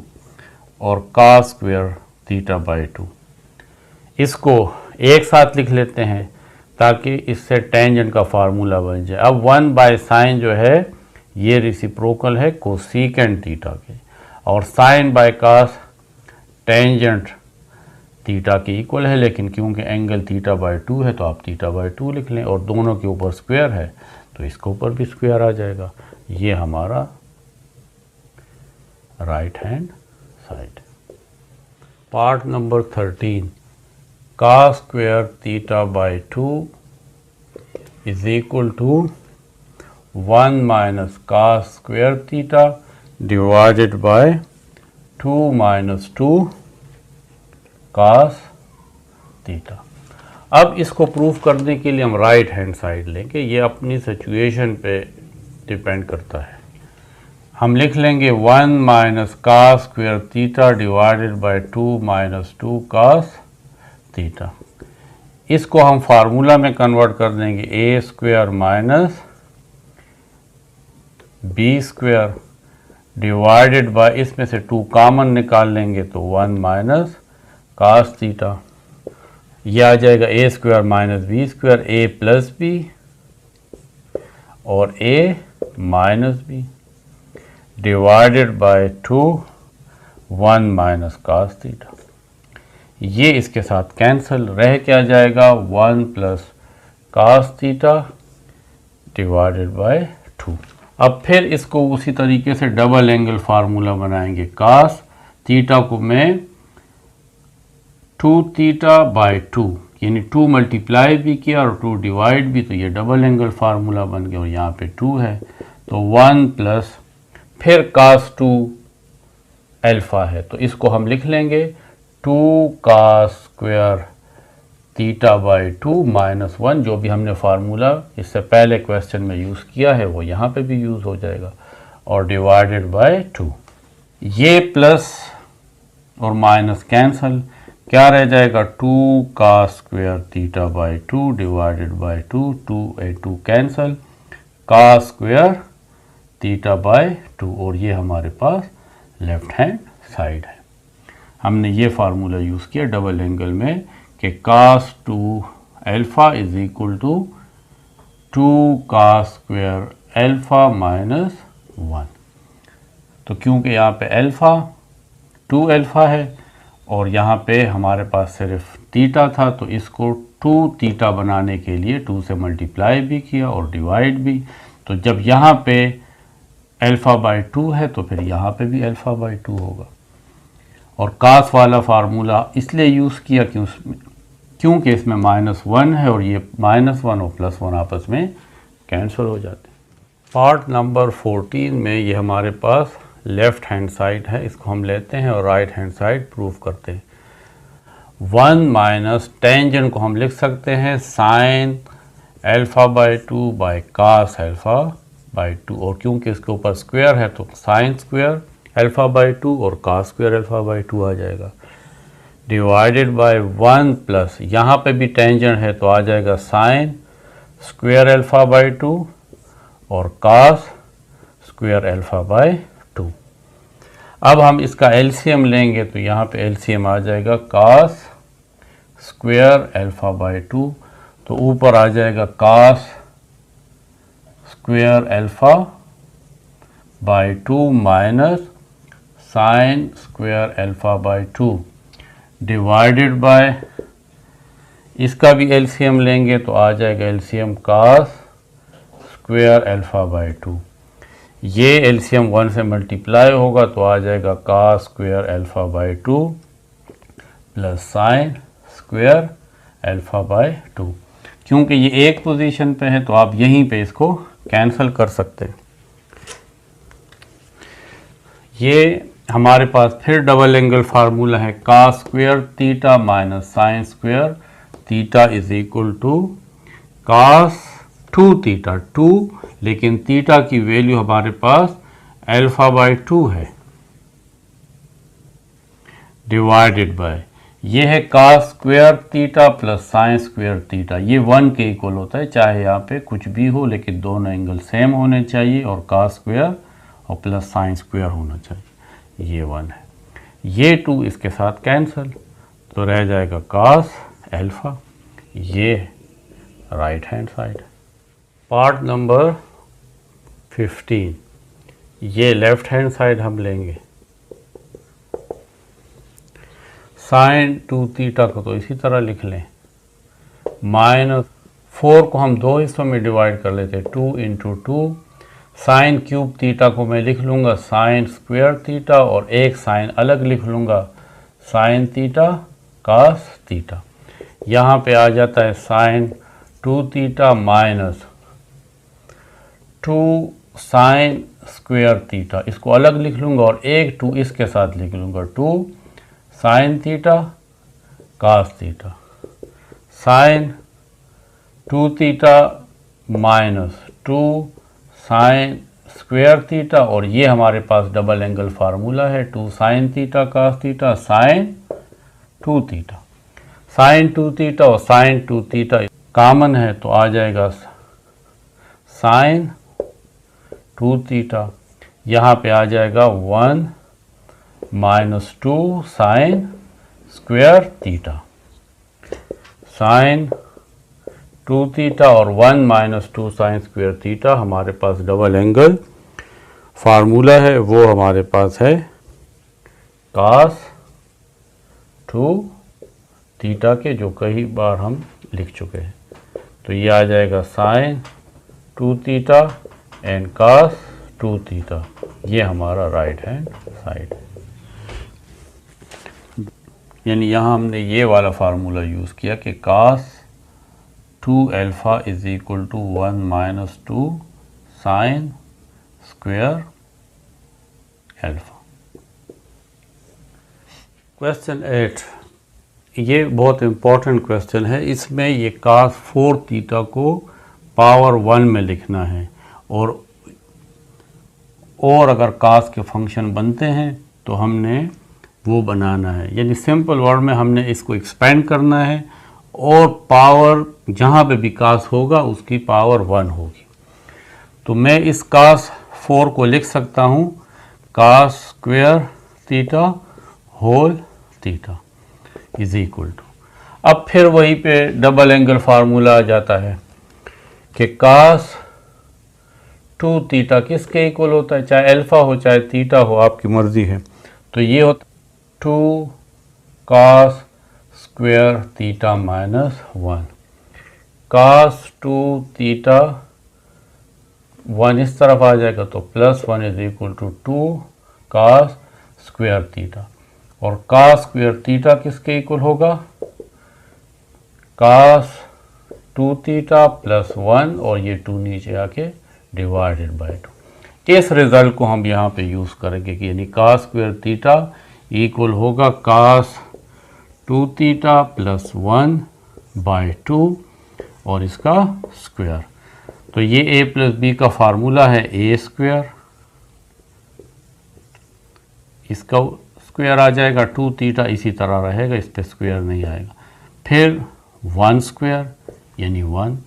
और cos स्क्वायर थीटा बाय 2, इसको एक साथ लिख लेते हैं ताकि इससे टेंजेंट का फार्मूला बन जाए। अब 1 बाय साइन जो है ये रेसिप्रोकल है कोसेकेंट थीटा के, और sine by cos tangent theta के इक्वल है, लेकिन क्योंकि एंगल थीटा बाय 2 है तो आप थीटा बाय 2 लिख लें, और दोनों के ऊपर स्क्वायर है तो इसके ऊपर भी स्क्वायर आ जाएगा। ये हमारा right hand side. Part number 13, cos square theta by 2 is equal to 1 minus cos square theta divided by 2 minus 2 cos theta. अब इसको प्रूव करने के लिए हम राइट हैंड साइड लेंगे, ये अपनी सिचुएशन पे डिपेंड करता है। हम लिख लेंगे 1 minus cos square theta divided by 2 minus 2 cos theta. इसको हम फार्मूला में कन्वर्ट कर देंगे, A square minus B square divided by, इसमें से 2 कॉमन निकाल लेंगे तो 1 माइनस cos थीटा। यह आ जाएगा A square minus B square, A plus B और ए minus B divided by 2 1 minus cos theta. ये इसके साथ कैंसिल, रह क्या जाएगा 1 plus cos theta divided by 2। अब फिर इसको उसी तरीके से डबल एंगल फार्मूला बनाएंगे। cos थीटा को मैं 2 थीटा बाय 2 यानी 2 मल्टीप्लाई भी किया और 2 डिवाइड भी, तो ये डबल एंगल फार्मूला बन गया, और यहाँ पे 2 है तो 1 प्लस फिर cos 2 अल्फ़ा है तो इसको हम लिख लेंगे 2 cos square theta by 2 minus 1, जो भी हमने फार्मूला इससे पहले क्वेश्चन में यूज़ किया है वो यहाँ पे भी यूज़ हो जाएगा, और डिवाइडेड बाय 2। ये प्लस और माइनस कैंसल, क्या रह जाएगा 2 cos square theta by 2 divided by 2, 2 cancel, cos square theta by 2, और ये हमारे पास लेफ्ट हैंड साइड है। हमने ये फार्मूला यूज़ किया डबल एंगल में कि cos 2 alpha is equal to 2 cos square alpha minus 1। तो क्योंकि यहाँ पे अल्फ़ा 2 अल्फ़ा है और यहाँ पे हमारे पास सिर्फ थीटा था, तो इसको 2 थीटा बनाने के लिए 2 से मल्टीप्लाई भी किया और डिवाइड भी। तो जब यहाँ पे अल्फ़ा बाय 2 है तो फिर यहाँ पे भी अल्फ़ा बाय 2 होगा। और cos वाला फार्मूला इसलिए यूज़ किया क्योंकि इसमें -1 है और ये -1 और +1 आपस में कैंसिल हो जाते हैं। पार्ट नंबर 14 में ये हमारे पास लेफ़्ट हैंड साइड है, इसको हम लेते हैं और राइट हैंड साइड प्रूव करते हैं। 1 माइनस टेंजेंट को हम लिख सकते हैं sine alpha by 2 by cos alpha by 2, और क्योंकि इसके ऊपर स्क्वायर है तो साइन स्क्वायर अल्फ़ा बाय 2 और cos स्क्वायर अल्फ़ा बाय 2 आ जाएगा, डिवाइडेड बाय 1 प्लस यहाँ पे भी टेंजेंट है तो आ जाएगा साइन स्क्वायर अल्फ़ा बाय 2 और cos स्क्वायर अल्फ़ा बाय 2। अब हम इसका एलसीएम लेंगे तो यहाँ पे एलसीएम आ जाएगा cos स्क्वायर अल्फ़ा बाय 2, तो ऊपर आ जाएगा cos square alpha by 2 minus sine square alpha by 2 divided bye, इसका भी एलसीएम लेंगे तो आ जाएगा LCM cos square alpha by 2। ये एलसीएम 1 से मल्टीप्लाई होगा तो आ जाएगा cos square alpha by 2 plus sine square alpha by 2। क्योंकि ये एक पोजीशन पे है तो आप यहीं पे इसको कैंसिल कर सकते हैं। ये हमारे पास फिर डबल एंगल फार्मूला है cos square theta minus sine square theta is equal to cos 2 theta 2, लेकिन थीटा की वैल्यू हमारे पास अल्फ़ा बाय 2 है, डिवाइडेड बाय ये है cos square theta plus sine square theta. ये 1 के इक्वल होता है, चाहे यहाँ पे कुछ भी हो लेकिन दोनों एंगल सेम होने चाहिए, और cos स्क्वायर और प्लस साइन स्क्वायर होना चाहिए। ये 1 है, ये 2 इसके साथ कैंसिल, तो रह जाएगा cos अल्फ़ा। ये right hand side. Part number 15, ये लेफ्ट हैंड साइड हम लेंगे। साइन 2 थीटा को तो इसी तरह लिख लें, माइनस 4 को हम दो हिस्सों में डिवाइड कर लेते हैं, 2 इंटू 2। साइन क्यूब थीटा को मैं लिख लूँगा साइन स्क्वायर थीटा, और एक साइन अलग लिख लूँगा साइन थीटा cos थीटा। यहाँ पे आ जाता है sine 2 theta minus 2 sine square theta, इसको अलग लिख लूँगा और एक 2 इसके साथ लिख लूँगा, 2 sine theta cos theta. Sine 2 theta minus 2 sine square theta, और ये हमारे पास डबल एंगल फार्मूला है 2 sine theta cos theta sine 2 theta. Sine 2 theta और साइन 2 थीटा कॉमन है तो आ जाएगा साइन 2 थीटा। यहाँ पे आ जाएगा 1 minus 2 sine square theta. Sine 2 theta और 1 माइनस 2 साइन स्क्वायर थीटा हमारे पास डबल एंगल फार्मूला है, वो हमारे पास है cos 2 थीटा के, जो कई बार हम लिख चुके हैं। तो ये आ जाएगा sine 2 theta and cos 2 theta. ये हमारा राइट हैंड साइड है। यानी यहाँ हमने ये वाला फार्मूला यूज़ किया कि cos 2 alpha is equal to 1 minus 2 sine square alpha. Question 8, ये बहुत इम्पोर्टेंट क्वेश्चन है। इसमें ये cos 4 थीटा को पावर 1 में लिखना है, और अगर cos के फंक्शन बनते हैं तो हमने वो बनाना है, यानी सिंपल वर्ड में हमने इसको एक्सपेंड करना है, और पावर जहाँ पे भी cos होगा उसकी पावर 1 होगी। तो मैं इस cos 4 को लिख सकता हूँ cos square theta whole theta is equal to, अब फिर वहीं पे डबल एंगल फार्मूला आ जाता है कि cos 2 थीटा किसके इक्वल होता है, चाहे अल्फ़ा हो चाहे थीटा हो, आपकी मर्ज़ी है। तो ये होता 2 cos square theta minus 1। cos 2 theta 1 इस तरफ आ जाएगा तो plus 1 is equal to 2 cos square theta, और cos स्क्वायर थीटा किसके इक्वल होगा, cos 2 थीटा प्लस 1, और ये 2 नीचे आके डिवाइडेड बाय 2। इस रिजल्ट को हम यहाँ पे यूज़ करेंगे कि यानी cos स्क्वायर थीटा इक्वल होगा cos 2 थीटा प्लस 1 बाय 2 और इसका स्क्वायर। तो ये a प्लस बी का फार्मूला है a स्क्वायर, इसका स्क्वायर आ जाएगा 2 थीटा इसी तरह रहेगा, इस पे स्क्वायर नहीं आएगा। फिर 1 स्क्वायर यानी 1,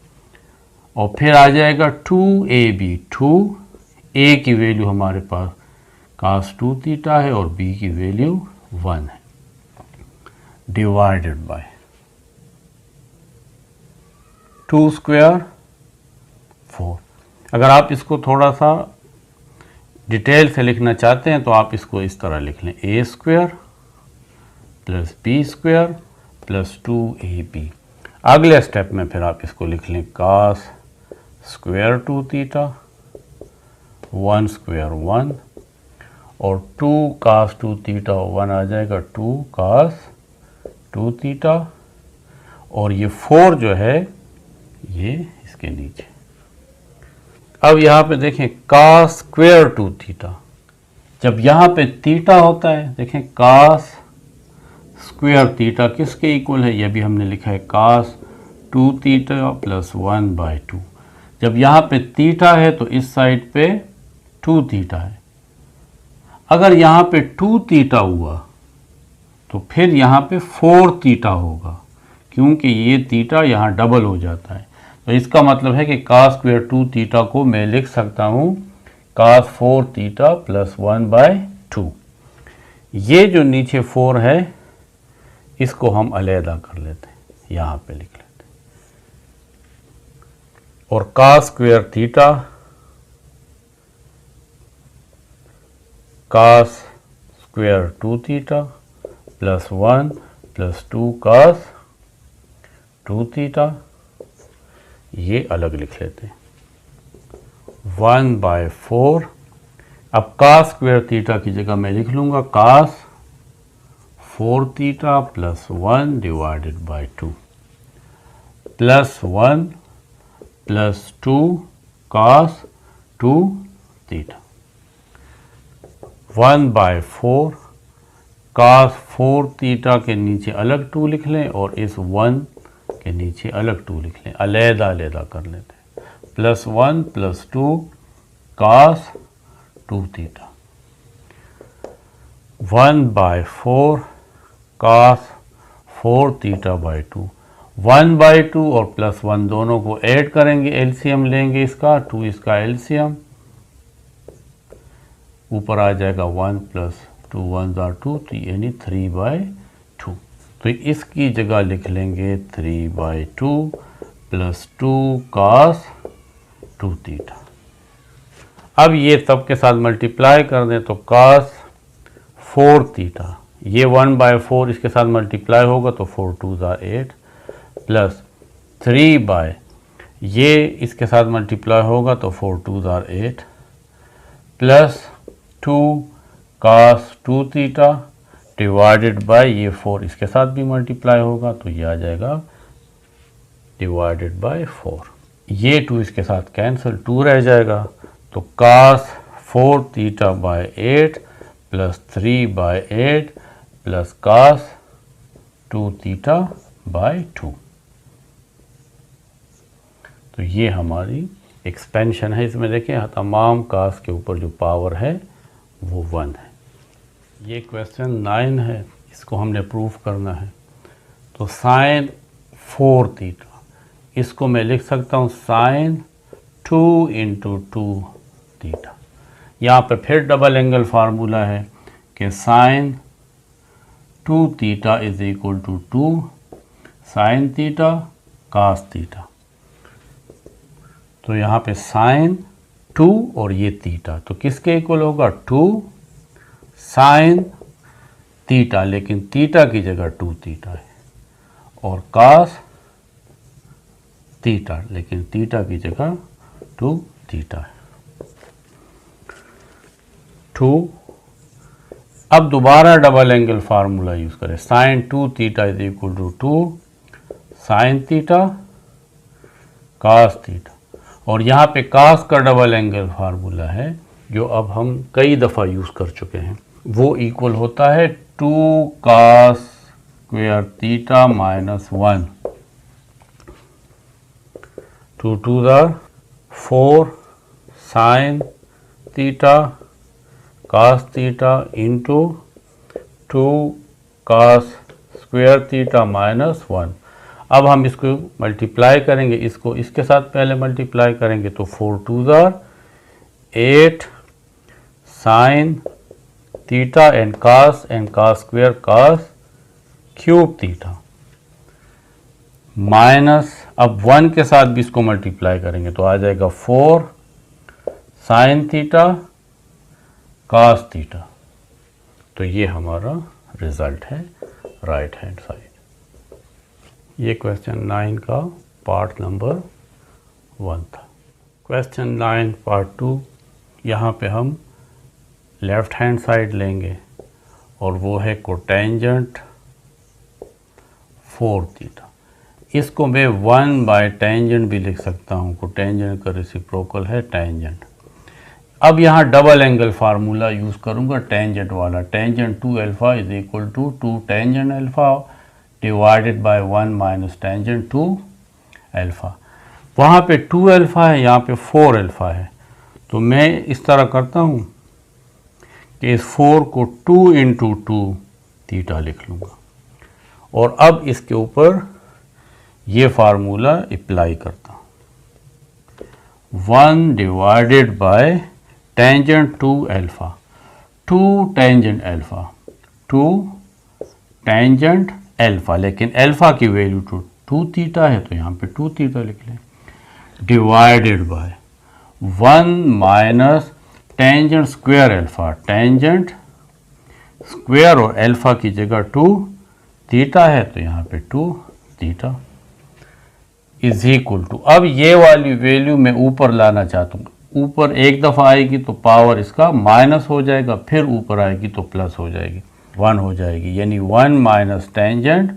और फिर आ जाएगा 2ab। 2a की वैल्यू हमारे पास cos 2 थीटा है और b की वैल्यू 1 है, डिवाइडेड बाय 2 स्क्वायर 4। अगर आप इसको थोड़ा सा डिटेल से लिखना चाहते हैं तो आप इसको इस तरह लिख लें, a square plus b square plus 2ab। अगले स्टेप में फिर आप इसको लिख लें cos स्क्वायर 2 थीटा 1 स्क्वायर 1 और 2 cos 2 थीटा 1 आ जाएगा 2 cos 2 थीटा और ये 4 जो है ये इसके नीचे। अब यहाँ पे देखें cos स्क्वायर 2 थीटा, जब यहाँ पे थीटा होता है देखें cos स्क्वायर थीटा किसके इक्वल है, ये भी हमने लिखा है cos 2 थीटा प्लस 1/2। जब यहाँ पे थीटा है तो इस साइड पे 2 थीटा है। अगर यहाँ पे 2 थीटा हुआ तो फिर यहाँ पे 4 थीटा होगा, क्योंकि ये थीटा यहाँ डबल हो जाता है। तो इसका मतलब है कि cos स्क्वायर 2 थीटा को मैं लिख सकता हूँ cos 4 थीटा प्लस 1/2। ये जो नीचे 4 है इसको हम अलहदा कर लेते हैं, यहाँ पे लिख लेते हैं। और cos square theta cos square 2 theta plus 1 plus 2 cos 2 theta, ये अलग लिख लेते हैं 1/4। अब cos स्क्वायर थीटा की जगह मैं लिख लूँगा cos 4 theta plus 1 divided by 2 plus 1 plus 2 cos 2 theta 1/4। cos 4 theta के नीचे अलग 2 लिख लें और इस 1 के नीचे अलग 2 लिख लें, अलहदा अलहदा कर लेते हैं। Plus 1 plus 2 cos 2 theta 1/4 cos 4 theta by 2। 1/2 और प्लस 1 दोनों को ऐड करेंगे, एलसीएम लेंगे इसका, 2 इसका एलसीएम, ऊपर आ जाएगा 1 प्लस 2 1 are 2, तो यानी 3/2। तो इसकी जगह लिख लेंगे 3/2 प्लस 2 cos 2 थीटा। अब ये सब के साथ मल्टीप्लाई कर दें तो cos 4 थीटा, ये 1/4 इसके साथ मल्टीप्लाई होगा तो 4 2 are 8 प्लस 3 ये इसके साथ मल्टीप्लाई होगा तो 4 2 are 8 plus 2 cos 2 theta divided by ये 4 इसके साथ भी मल्टीप्लाई होगा तो ये आ जाएगा डिवाइडेड बाय 4। ये 2 इसके साथ कैंसिल, 2 रह जाएगा तो cos 4 theta by 8 plus 3/8 plus cos 2 theta by 2। तो ये हमारी एक्सपेंशन है। इसमें देखें तमाम cos के ऊपर जो पावर है वो 1 है। ये क्वेश्चन 9 है, इसको हमने प्रूफ करना है। तो sin 4 थीटा, इसको मैं लिख सकता हूँ sin 2 × 2 थीटा। यहाँ पे फिर डबल एंगल फार्मूला है कि sin 2 theta is equal to 2 sin theta cos theta. तो यहाँ पे sin 2 और ये थीटा तो किसके इक्वल होगा 2 sin थीटा, लेकिन थीटा की जगह 2 थीटा है, और cos थीटा, लेकिन थीटा की जगह 2 थीटा है। 2 अब दोबारा डबल एंगल फार्मूला यूज करें, sin 2 theta is equal to 2 sin theta cos theta, और यहाँ पे cos का डबल एंगल फार्मूला है जो अब हम कई दफ़ा यूज़ कर चुके हैं, वो इक्वल होता है 2 cos square theta minus 1, 2 2 4 sin theta cos theta into 2 cos square theta minus 1। अब हम इसको मल्टीप्लाई करेंगे, इसको इसके साथ पहले मल्टीप्लाई करेंगे तो 4 2 ज़ार 8 sine theta and cos square cos cube theta minus, अब 1 के साथ भी इसको मल्टीप्लाई करेंगे तो आ जाएगा 4 साइन थीटा कास थीटा। तो ये हमारा रिजल्ट है राइट हैंड साइड। ये क्वेश्चन 9 का पार्ट नंबर 1 था। क्वेश्चन 9 पार्ट 2, यहाँ पे हम लेफ्ट हैंड साइड लेंगे और वो है कोटेंजेंट 4 थीटा। इसको मैं 1 बाय टेंजेंट भी लिख सकता हूँ, कोटेंजेंट का रेसिप्रोकल है टेंजेंट। अब यहाँ डबल एंगल फार्मूला यूज़ करूँगा टेंजेंट वाला, tangent 2 alpha is equal to 2 tangent alpha divided by 1 minus tangent 2 alpha. वहाँ पे 2 अल्फ़ा है, यहाँ पे 4 अल्फ़ा है, तो मैं इस तरह करता हूँ कि इस 4 को 2 इंटू 2 थीटा लिख लूँगा और अब इसके ऊपर ये फार्मूला अप्लाई करता हूँ, 1 divided bye tangent 2 alpha, 2 tangent alpha, 2 tangent alpha, लेकिन अल्फ़ा की वैल्यू तो 2 थीटा है तो यहाँ पे 2 थीटा लिख लें, divided by 1 minus tangent square alpha, tangent square और अल्फ़ा की जगह 2 थीटा है तो यहाँ पे 2 थीटा इज इक्वल टू, अब ये वाली वैल्यू मैं ऊपर लाना चाहता हूँ, ऊपर एक दफ़ा आएगी तो पावर इसका माइनस हो जाएगा, फिर ऊपर आएगी तो प्लस हो जाएगी, 1 हो जाएगी, यानी 1 माइनस टेंजेंट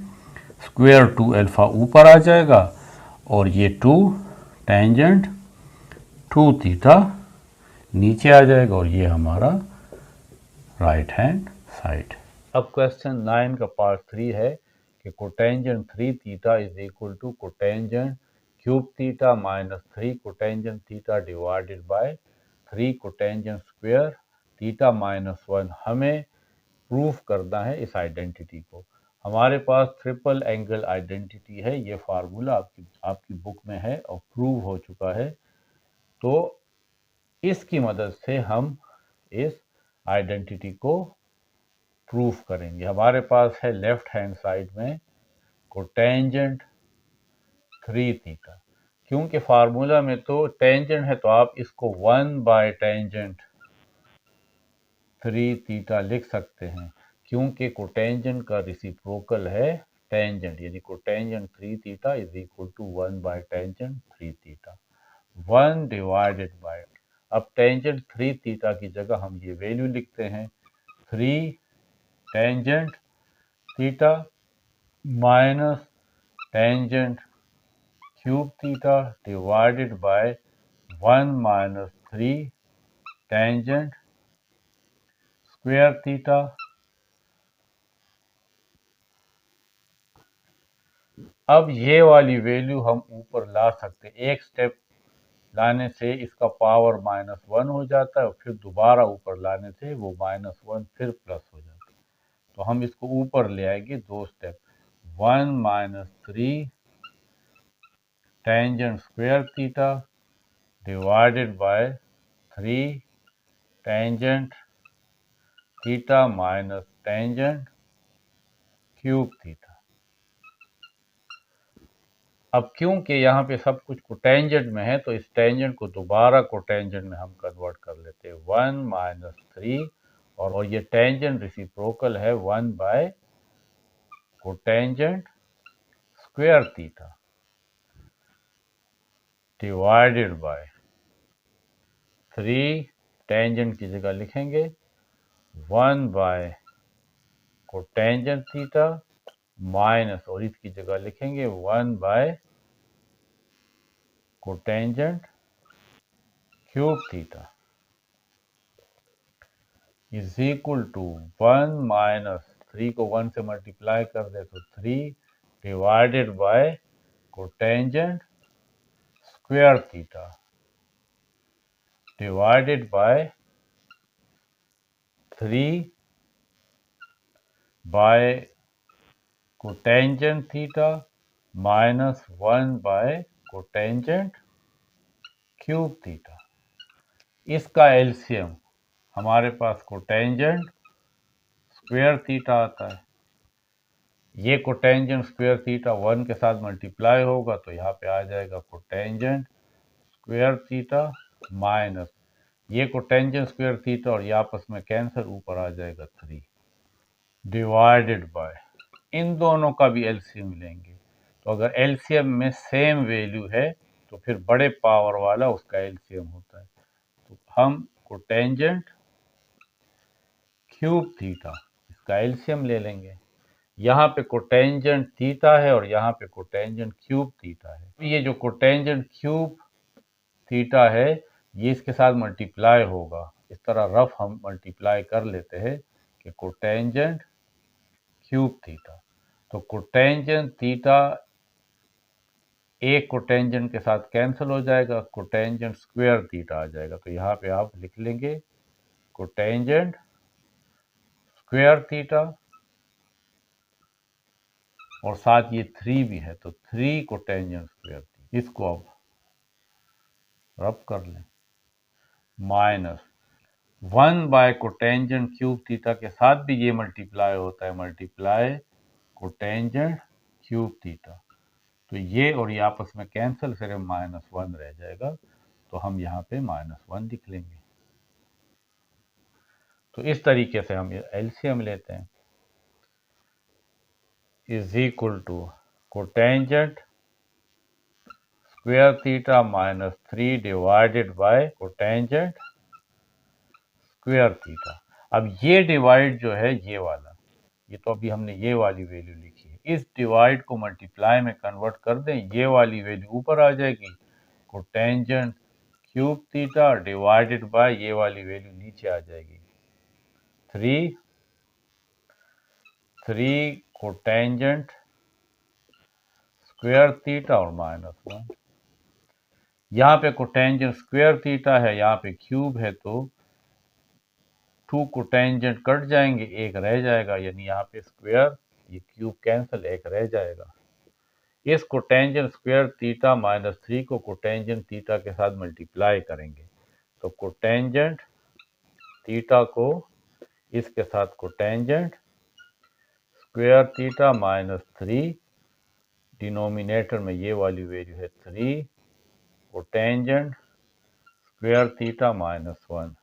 स्क्वायर 2 अल्फ़ा ऊपर आ जाएगा और ये 2 टेंजेंट 2 थीटा नीचे आ जाएगा और ये हमारा राइट हैंड साइड। अब क्वेश्चन 9 का पार्ट 3 है कि cotangent 3 theta is equal to cotangent cube theta minus 3 cotangent theta divided by 3 cotangent square theta minus 1। हमें प्रूफ करना है इस आइडेंटिटी को। हमारे पास ट्रिपल एंगल आइडेंटिटी है, ये फार्मूला आपकी बुक में है और प्रूव हो चुका है, तो इसकी मदद से हम इस आइडेंटिटी को प्रूफ करेंगे। हमारे पास है लेफ्ट हैंड साइड में कोटेंजेंट 3 थीटा, क्योंकि फार्मूला में तो टेंजेंट है तो आप इसको 1 बाय टेंजेंट 3 थीटा लिख सकते हैं, क्योंकि कोटेंजेंट का रेसिप्रोकल है टेंजेंट, यानी cotangent 3 theta is equal to 1 by tangent 3 theta, 1 divided by, अब टेंजेंट 3 थीटा की जगह हम ये वैल्यू लिखते हैं 3 tangent theta minus tangent cube theta divided by 1 minus 3 tangent square theta. अब ये वाली वैल्यू हम ऊपर ला सकते हैं, एक स्टेप लाने से इसका पावर -1 हो जाता है और फिर दोबारा ऊपर लाने से वो -1 फिर प्लस हो जाता है, तो हम इसको ऊपर ले आएंगे 2 step, 1 minus 3 tangent square theta divided by 3 tangent theta minus tangent cube theta. अब क्योंकि यहाँ पे सब कुछ कोटेंजेंट में है तो इस टेंजेंट को दोबारा कोटेंजेंट में हम कन्वर्ट कर लेते हैं, 1 माइनस 3 और ये टेंजेंट रेसिप्रोकल है 1 by cotangent square theta divided by 3 tangent की जगह लिखेंगे 1 बाय कोटेंजेंट थीटा माइनस, और इसकी जगह लिखेंगे 1 by cotangent cube theta is equal to 1 minus 3 को 1 से मल्टीप्लाई कर दे तो 3 divided by cotangent square theta divided by 3 by cotangent theta -1 cotangent cube theta. इसका एलसीएम हमारे पास कोटेंजेंट स्क्वायर थीटा आता है। ये कोटेंजेंट स्क्वायर थीटा 1 के साथ मल्टीप्लाई होगा तो यहाँ पे आ जाएगा कोटेंजेंट स्क्वायर थीटा माइनस ये कोटेंजेंट स्क्वायर थीटा और ये आपस में कैंसिल, ऊपर आ जाएगा 3 डिवाइडेड बाय, इन दोनों का भी एलसीएम लेंगे। तो अगर एलसीएम में सेम वैल्यू है तो फिर बड़े पावर वाला उसका एलसीएम होता है। तो हम कोटेंजेंट क्यूब थीटा इसका एलसीएम ले लेंगे। यहाँ पे कोटेंजेंट थीटा है और यहाँ पे कोटेंजेंट क्यूब थीटा है। ये जो कोटेंजेंट क्यूब थीटा है ये इसके साथ मल्टीप्लाई होगा। इस तरह रफ हम मल्टीप्लाई कर लेते हैं कि कोटेंजेंट क्यूब थीटा, तो कोटेंजेंट थीटा एक कोटेंजेंट के साथ कैंसिल हो जाएगा, कोटेंजेंट स्क्वायर थीटा आ जाएगा। तो यहाँ पे आप लिख लेंगे कोटेंजेंट स्क्वायर थीटा और साथ ये 3 भी है तो 3 कोटेंजेंट स्क्वायर थीटा। इसको अब रब कर लें, माइनस 1 कोटेंजेंट क्यूब थीटा के साथ भी ये मल्टीप्लाई होता है, मल्टीप्लाई कोटेंजेंट क्यूब थीटा। तो ये और ये आपस में कैंसिल, सिर्फ -1 रह जाएगा। तो हम यहाँ पे -1 लिख लेंगे। तो इस तरीके से हम एलसीएम लेते हैं, is equal to cotangent square theta -3 divided by cotangent square theta. अब ये डिवाइड जो है ये वाला, ये तो अभी हमने ये वाली वैल्यू लिखी है, इस डिवाइड को मल्टीप्लाई में कन्वर्ट कर दें, ये वाली वैल्यू ऊपर आ जाएगी, cotangent cube theta divided by ये वाली वैल्यू नीचे आ जाएगी, 3 कोटेंजेंट स्क्वायर थीटा और -1। यहाँ पे कोटेंजेंट स्क्वायर थीटा है, यहाँ पे क्यूब है, तो 2 कोटेंजेंट कट जाएंगे, एक रह जाएगा, यानी यहाँ पे स्क्वायर ये क्यूब कैंसिल, एक रह जाएगा। इस कोटेंजेंट स्क्वायर थीटा -3 को कोटेंजेंट थीटा के साथ मल्टीप्लाई करेंगे तो कोटेंजेंट थीटा को इसके साथ कोटेंजेंट स्क्वायर थीटा -3, डिनोमिनेटर में ये वाली वैल्यू है 3 cotangent square theta -1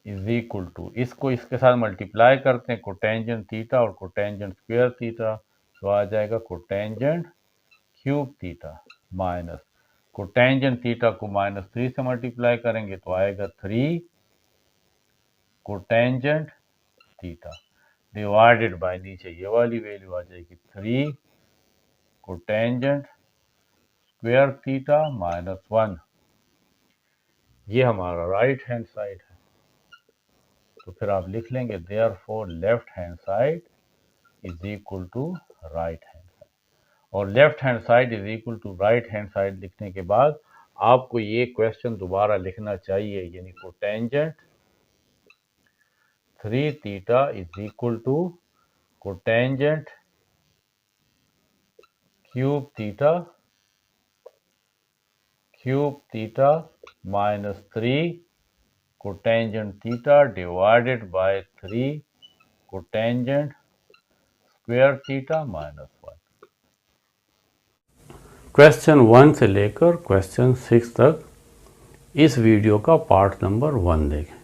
is equal to, इसको इसके साथ मल्टीप्लाई करते हैं, कोटेंजेंट थीटा और कोटेंजेंट स्क्वायर थीटा, तो आ जाएगा cotangent cube theta minus cotangent theta को -3 से मल्टीप्लाई करेंगे तो आएगा 3 कोटेंजेंट थीटा डिवाइडेड बाय नीचे ये वाली वैल्यू आ जाएगी 3 कोटेंजेंट स्क्वायर थीटा -1। ये हमारा राइट हैंड साइड है। तो फिर आप लिख लेंगे therefore left hand side is equal to right hand side, और left hand side is equal to right hand side लिखने के बाद आपको ये क्वेश्चन दोबारा लिखना चाहिए, यानी cotangent 3 theta is equal to cotangent cube theta -3 cotangent theta divided by 3 cotangent square theta -1। Question 1 से लेकर क्वेश्चन 6 तक इस वीडियो का पार्ट नंबर 1 देखें।